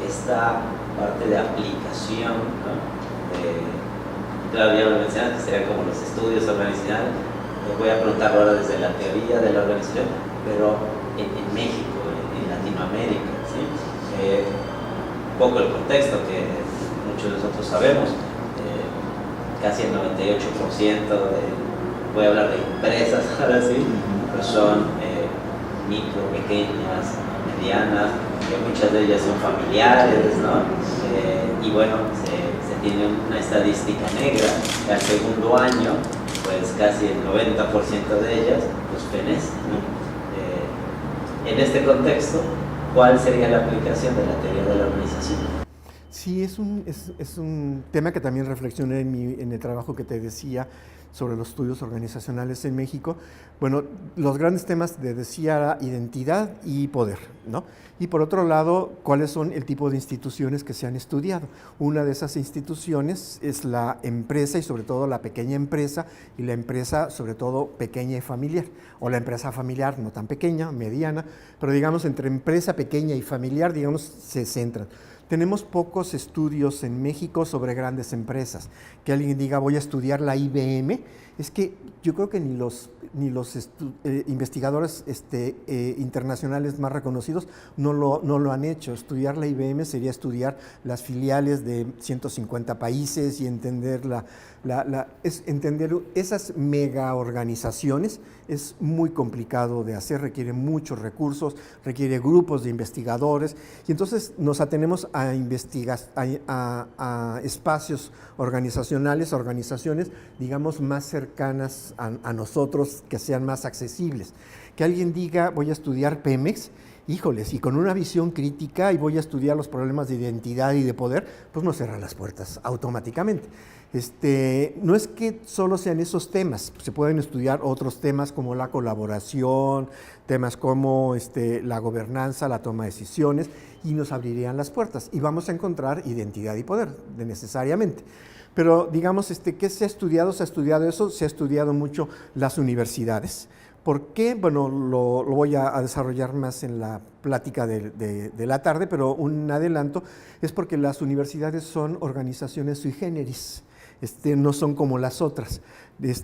esta parte de aplicación, ¿no? Claro, ya lo mencionaste, que serían como los estudios organizacionales. Voy a preguntarlo ahora desde la teoría de la organización, pero en México, en Latinoamérica, ¿sí? Un poco el contexto que muchos de nosotros sabemos, casi el 98% voy a hablar de empresas ahora sí, pues son micro, pequeñas, medianas, que muchas de ellas son familiares, ¿no? Y bueno, se tiene una estadística negra, que al segundo año, pues casi el 90% de ellas, pues fenecen, ¿no? En este contexto, ¿cuál sería la aplicación de la teoría de la organización? Sí, es un tema que también reflexioné en el trabajo que te decía sobre los estudios organizacionales en México. Bueno, los grandes temas decía identidad y poder, ¿no? Y por otro lado, ¿cuáles son el tipo de instituciones que se han estudiado? Una de esas instituciones es la empresa y sobre todo la pequeña empresa y la empresa sobre todo pequeña y familiar, o la empresa familiar no tan pequeña, mediana, pero digamos entre empresa pequeña y familiar, digamos, se centran. Tenemos pocos estudios en México sobre grandes empresas. Que alguien diga, voy a estudiar la IBM, es que yo creo que ni los investigadores internacionales más reconocidos no lo han hecho. Estudiar la IBM sería estudiar las filiales de 150 países y entender entender esas mega organizaciones. Es muy complicado de hacer, requiere muchos recursos, requiere grupos de investigadores y entonces nos atenemos a espacios organizacionales, organizaciones, digamos, más cercanas a nosotros, que sean más accesibles. Que alguien diga, voy a estudiar Pemex, híjoles, y con una visión crítica y voy a estudiar los problemas de identidad y de poder, pues nos cierran las puertas automáticamente. No es que solo sean esos temas, se pueden estudiar otros temas como la colaboración, temas como la gobernanza, la toma de decisiones, y nos abrirían las puertas y vamos a encontrar identidad y poder necesariamente. Pero digamos, ¿qué se ha estudiado? Se ha estudiado eso, se ha estudiado mucho las universidades. ¿Por qué? Bueno, lo voy a desarrollar más en la plática de la tarde, pero un adelanto es porque las universidades son organizaciones sui generis. No son como las otras,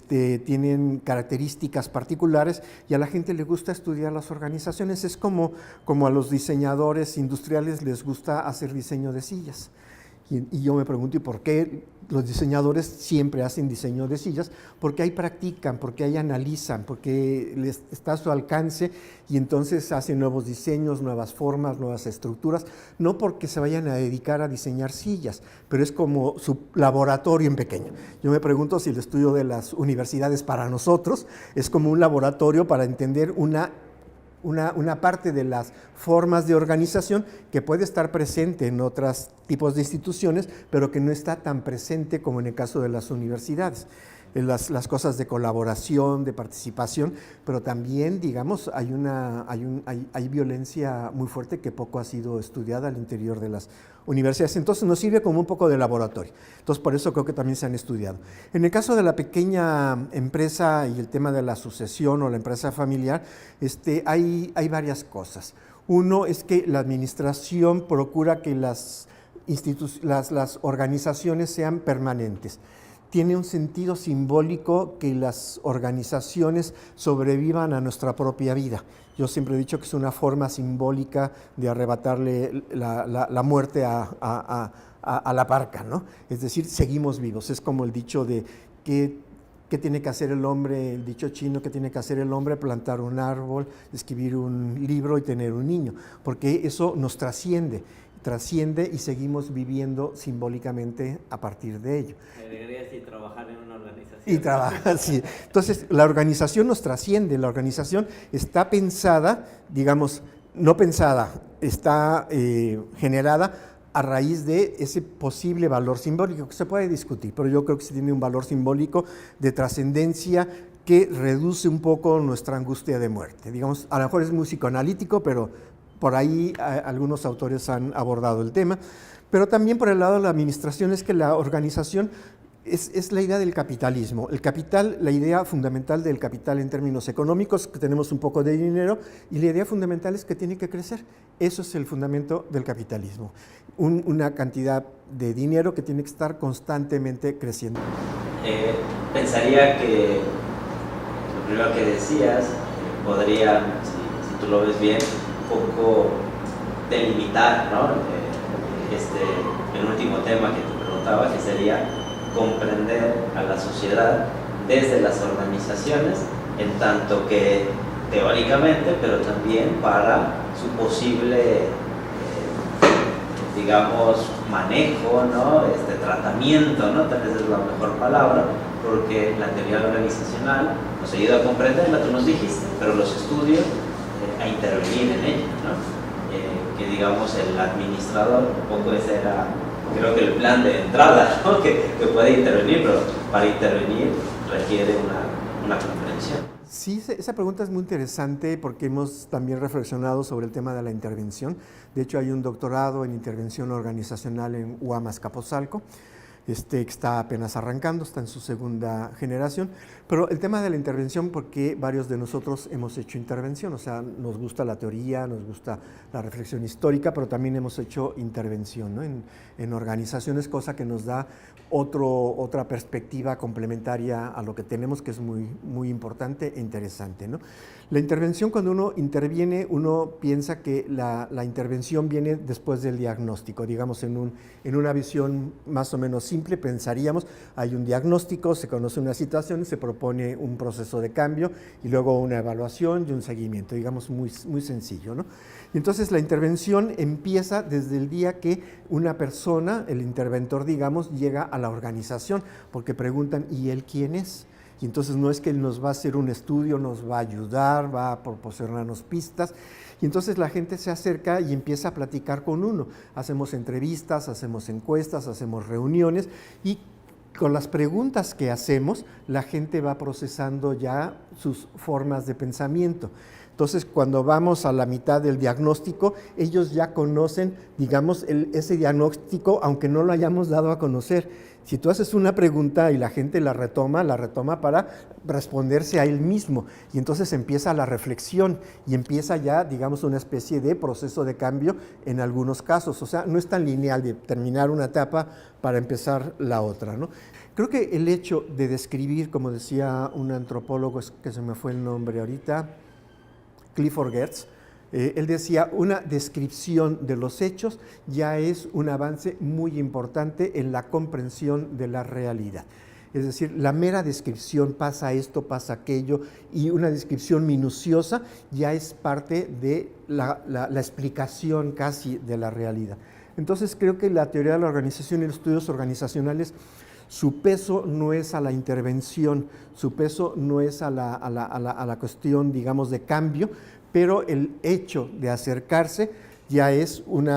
tienen características particulares y a la gente le gusta estudiar las organizaciones. Es como a los diseñadores industriales les gusta hacer diseño de sillas. Y yo me pregunto, ¿y por qué los diseñadores siempre hacen diseño de sillas? Porque ahí practican, porque ahí analizan, porque les está a su alcance y entonces hacen nuevos diseños, nuevas formas, nuevas estructuras, no porque se vayan a dedicar a diseñar sillas, pero es como su laboratorio en pequeño. Yo me pregunto si el estudio de las universidades para nosotros es como un laboratorio para entender una parte de las formas de organización que puede estar presente en otros tipos de instituciones, pero que no está tan presente como en el caso de las universidades. Las cosas de colaboración, de participación, pero también, digamos, hay violencia muy fuerte que poco ha sido estudiada al interior de las universidades. Entonces nos sirve como un poco de laboratorio. Entonces por eso creo que también se han estudiado. En el caso de la pequeña empresa y el tema de la sucesión o la empresa familiar, hay varias cosas. Uno es que la administración procura que las organizaciones sean permanentes. Tiene un sentido simbólico que las organizaciones sobrevivan a nuestra propia vida. Yo siempre he dicho que es una forma simbólica de arrebatarle la muerte a la parca, ¿no? Es decir, seguimos vivos. Es como el dicho de ¿qué tiene que hacer el hombre? El dicho chino, ¿qué tiene que hacer el hombre? Plantar un árbol, escribir un libro y tener un niño, porque eso nos trasciende y seguimos viviendo simbólicamente a partir de ello. Debería decir trabajar en una organización. Y trabajar, sí. Entonces, la organización nos trasciende, la organización está pensada, digamos, no pensada, está generada a raíz de ese posible valor simbólico que se puede discutir, pero yo creo que sí tiene un valor simbólico de trascendencia que reduce un poco nuestra angustia de muerte. Digamos, a lo mejor es muy psicoanalítico, pero por ahí algunos autores han abordado el tema, pero también por el lado de la administración es que la organización Es la idea del capitalismo. El capital, la idea fundamental del capital en términos económicos, que tenemos un poco de dinero, y la idea fundamental es que tiene que crecer. Eso es el fundamento del capitalismo. Una cantidad de dinero que tiene que estar constantemente creciendo. Pensaría que lo primero que decías podría, si tú lo ves bien, un poco delimitar, ¿no? El último tema que te preguntaba, que sería comprender a la sociedad desde las organizaciones, en tanto que teóricamente, pero también para su posible, digamos, manejo, ¿no? Tratamiento, ¿no? Tal vez es la mejor palabra, porque la teoría organizacional nos ayuda a comprenderla, tú nos dijiste, pero los estudios a intervenir en ella, ¿no? Que digamos el administrador, un poco ese era, creo que el plan de entrada, ¿no? que puede intervenir, pero para intervenir requiere una comprensión. Sí, esa pregunta es muy interesante porque hemos también reflexionado sobre el tema de la intervención. De hecho, hay un doctorado en intervención organizacional en UAM Azcapotzalco, que está apenas arrancando, está en su segunda generación, pero el tema de la intervención, porque varios de nosotros hemos hecho intervención, o sea, nos gusta la teoría, nos gusta la reflexión histórica, pero también hemos hecho intervención, ¿no? en organizaciones, cosa que nos da otra perspectiva complementaria a lo que tenemos, que es muy, muy importante e interesante, ¿no? La intervención, cuando uno interviene, uno piensa que la intervención viene después del diagnóstico. Digamos, en una visión más o menos simple, pensaríamos, hay un diagnóstico, se conoce una situación, se propone un proceso de cambio y luego una evaluación y un seguimiento, digamos, muy, muy sencillo, ¿no? Y entonces la intervención empieza desde el día que una persona, el interventor, digamos, llega a la organización, porque preguntan, ¿y él quién es? Y entonces no es que él nos va a hacer un estudio, nos va a ayudar, va a proporcionarnos pistas. Y entonces la gente se acerca y empieza a platicar con uno. Hacemos entrevistas, hacemos encuestas, hacemos reuniones y con las preguntas que hacemos, la gente va procesando ya sus formas de pensamiento. Entonces, cuando vamos a la mitad del diagnóstico, ellos ya conocen, digamos, ese diagnóstico, aunque no lo hayamos dado a conocer. Si tú haces una pregunta y la gente la retoma para responderse a él mismo. Y entonces empieza la reflexión y empieza ya, digamos, una especie de proceso de cambio en algunos casos. O sea, no es tan lineal de terminar una etapa para empezar la otra, ¿no? Creo que el hecho de describir, como decía un antropólogo, que se me fue el nombre ahorita, Clifford Geertz, él decía, una descripción de los hechos ya es un avance muy importante en la comprensión de la realidad. Es decir, la mera descripción, pasa esto, pasa aquello, y una descripción minuciosa ya es parte de la explicación casi de la realidad. Entonces creo que la teoría de la organización y los estudios organizacionales, su peso no es a la intervención, su peso no es a la cuestión, digamos, de cambio, pero el hecho de acercarse ya es un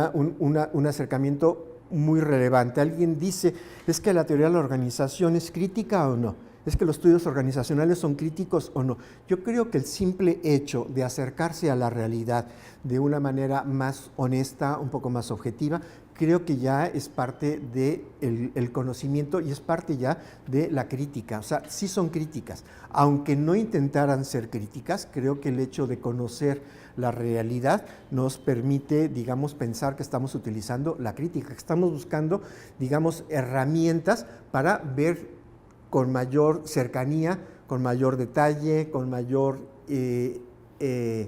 acercamiento muy relevante. Alguien dice, ¿es que la teoría de la organización es crítica o no? ¿Es que los estudios organizacionales son críticos o no? Yo creo que el simple hecho de acercarse a la realidad de una manera más honesta, un poco más objetiva, creo que ya es parte del conocimiento y es parte ya de la crítica. O sea, sí son críticas. Aunque no intentaran ser críticas, creo que el hecho de conocer la realidad nos permite, digamos, pensar que estamos utilizando la crítica, que estamos buscando, digamos, herramientas para ver con mayor cercanía, con mayor detalle, con mayor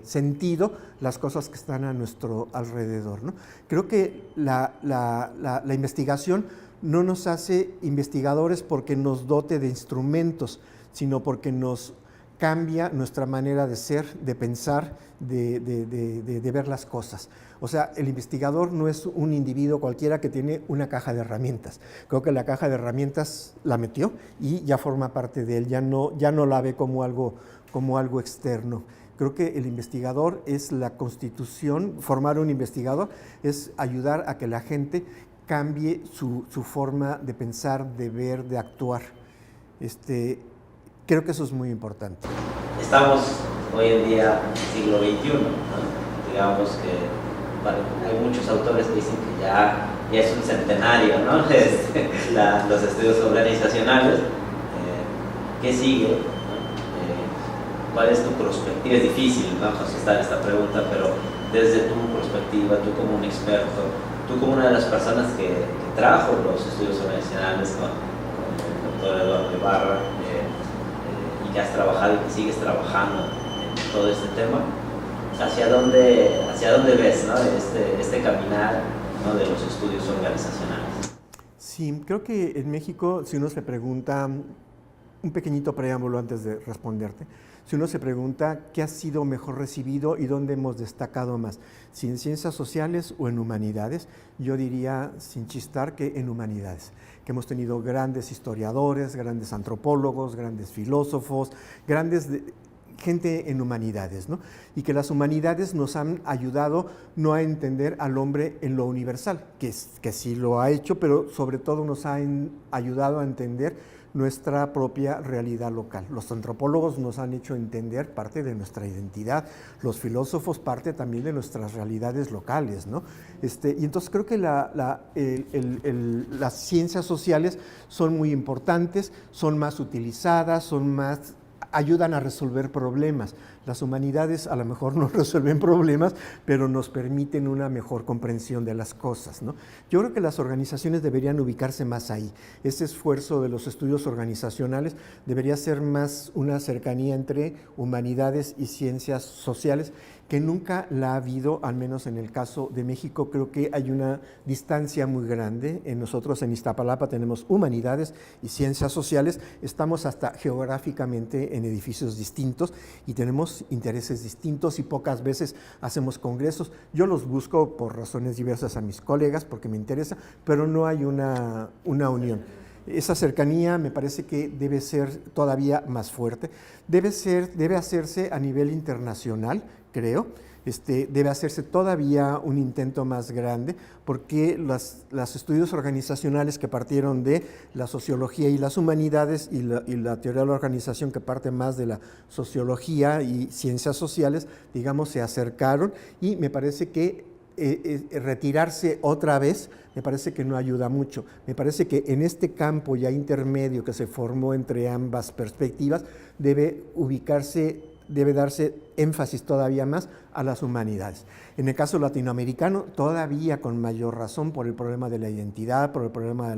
sentido las cosas que están a nuestro alrededor, ¿no? Creo que la investigación no nos hace investigadores porque nos dote de instrumentos, sino porque nos cambia nuestra manera de ser, de pensar, de ver las cosas. O sea, el investigador no es un individuo cualquiera que tiene una caja de herramientas. Creo que la caja de herramientas la metió y ya forma parte de él, ya no la ve como algo externo. Creo que el investigador es la constitución, formar un investigador es ayudar a que la gente cambie su forma de pensar, de ver, de actuar. Creo que eso es muy importante. Estamos hoy en día en el siglo XXI, ¿no? Digamos que hay muchos autores que dicen que ya es un centenario, ¿no? Los estudios organizacionales. ¿Qué sigue? ¿Cuál es tu perspectiva? Es difícil, ¿no?, contestar esta pregunta, pero desde tu perspectiva, tú como un experto, tú como una de las personas que trajo los estudios organizacionales con el doctor Eduardo Ibarra, y que has trabajado y que sigues trabajando en todo este tema, ¿hacia dónde ves, ¿no?, este caminar, ¿no?, de los estudios organizacionales? Sí, creo que en México, si uno se pregunta, un pequeñito preámbulo antes de responderte, si uno se pregunta qué ha sido mejor recibido y dónde hemos destacado más, si en ciencias sociales o en humanidades, yo diría sin chistar que en humanidades, que hemos tenido grandes historiadores, grandes antropólogos, grandes filósofos, gente en humanidades, ¿no? Y que las humanidades nos han ayudado no a entender al hombre en lo universal, que sí lo ha hecho, pero sobre todo nos han ayudado a entender nuestra propia realidad local. Los antropólogos nos han hecho entender parte de nuestra identidad, los filósofos parte también de nuestras realidades locales, ¿no? Y entonces creo que las ciencias sociales son muy importantes, son más utilizadas, ayudan a resolver problemas. Las humanidades a lo mejor no resuelven problemas, pero nos permiten una mejor comprensión de las cosas, ¿no? Yo creo que las organizaciones deberían ubicarse más ahí. Ese esfuerzo de los estudios organizacionales debería ser más una cercanía entre humanidades y ciencias sociales, que nunca la ha habido, al menos en el caso de México. Creo que hay una distancia muy grande. Nosotros en Iztapalapa tenemos humanidades y ciencias sociales, estamos hasta geográficamente en edificios distintos y tenemos intereses distintos y pocas veces hacemos congresos. Yo los busco por razones diversas a mis colegas porque me interesa, pero no hay una unión. Esa cercanía me parece que debe ser todavía más fuerte. Debe hacerse a nivel internacional, creo. Debe hacerse todavía un intento más grande, porque los estudios organizacionales que partieron de la sociología y las humanidades y la teoría de la organización que parte más de la sociología y ciencias sociales, digamos, se acercaron, y me parece que retirarse otra vez, me parece que no ayuda mucho. Me parece que en este campo ya intermedio que se formó entre ambas perspectivas, debe darse énfasis todavía más a las humanidades. En el caso latinoamericano, todavía con mayor razón, por el problema de la identidad, por el problema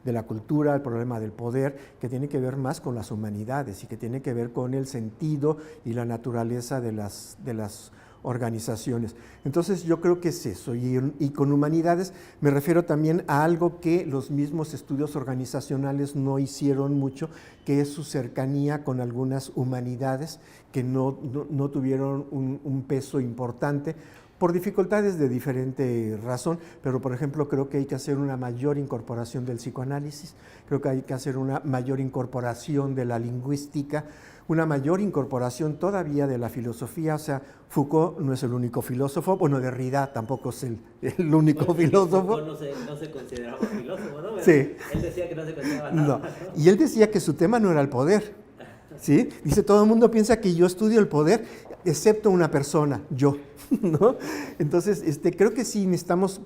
de la cultura, el problema del poder, que tiene que ver más con las humanidades y que tiene que ver con el sentido y la naturaleza de las organizaciones. Entonces yo creo que es eso, y con humanidades me refiero también a algo que los mismos estudios organizacionales no hicieron mucho, que es su cercanía con algunas humanidades que no tuvieron un peso importante por dificultades de diferente razón, pero por ejemplo creo que hay que hacer una mayor incorporación del psicoanálisis, creo que hay que hacer una mayor incorporación de la lingüística, una mayor incorporación todavía de la filosofía. O sea, Foucault no es el único filósofo, bueno, Derrida tampoco es el único filósofo. Foucault no se consideraba filósofo, ¿no? Sí. Él decía que no se consideraba nada. No. Y él decía que su tema no era el poder, ¿sí? Dice, todo el mundo piensa que yo estudio el poder, excepto una persona, yo, ¿no? Entonces, creo que sí necesitamos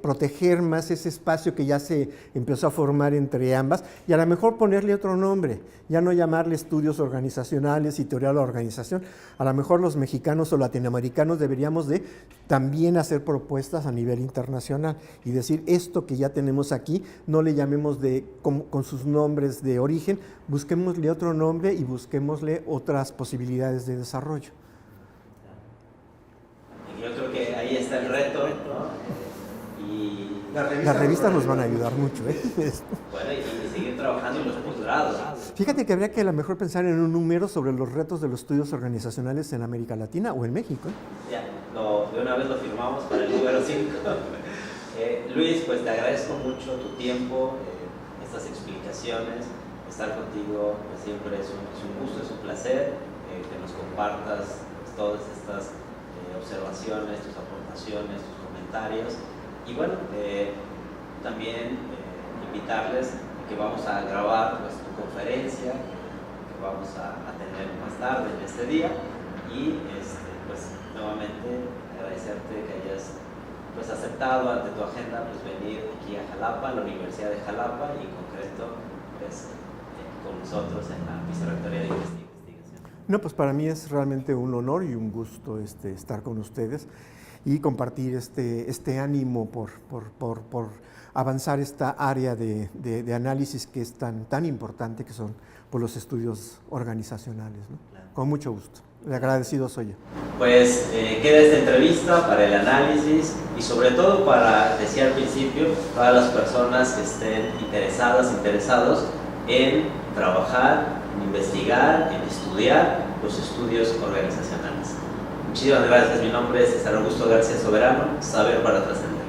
proteger más ese espacio que ya se empezó a formar entre ambas, y a lo mejor ponerle otro nombre, ya no llamarle estudios organizacionales y teoría de la organización. A lo mejor los mexicanos o latinoamericanos deberíamos de también hacer propuestas a nivel internacional y decir, esto que ya tenemos aquí, no le llamemos con sus nombres de origen, busquémosle otro nombre y busquémosle otras posibilidades de desarrollo. Yo creo que ahí está el reto, ¿no? Y las revistas nos van a ayudar mucho, ¿eh? Bueno, y seguir trabajando en los posgrados. Fíjate que habría que a lo mejor pensar en un número sobre los retos de los estudios organizacionales en América Latina o en México, ¿eh? Ya, de una vez lo firmamos para el número 5. Luis, pues te agradezco mucho tu tiempo, estas explicaciones. Estar contigo pues, siempre es un gusto, es un placer que nos compartas pues, todas estas observaciones, tus aportaciones, tus comentarios. Y bueno, también invitarles a que vamos a grabar pues, tu conferencia que vamos a tener más tarde en este día, y pues nuevamente agradecerte que hayas pues aceptado ante tu agenda pues venir aquí a Jalapa, a la Universidad de Jalapa y en concreto pues, con nosotros en la Vicerrectoría de Investigación. No, pues para mí es realmente un honor y un gusto estar con ustedes y compartir este ánimo por avanzar esta área de análisis que es tan importante, que son por los estudios organizacionales, ¿no? Claro. Con mucho gusto. Le agradecido soy yo. Pues queda esta entrevista para el análisis y sobre todo para, decía al principio, todas las personas que estén interesados en trabajar, en investigar, en estudiar los estudios organizacionales. Muchísimas gracias. Mi nombre es César Augusto García Soberano, Saber para Trascender.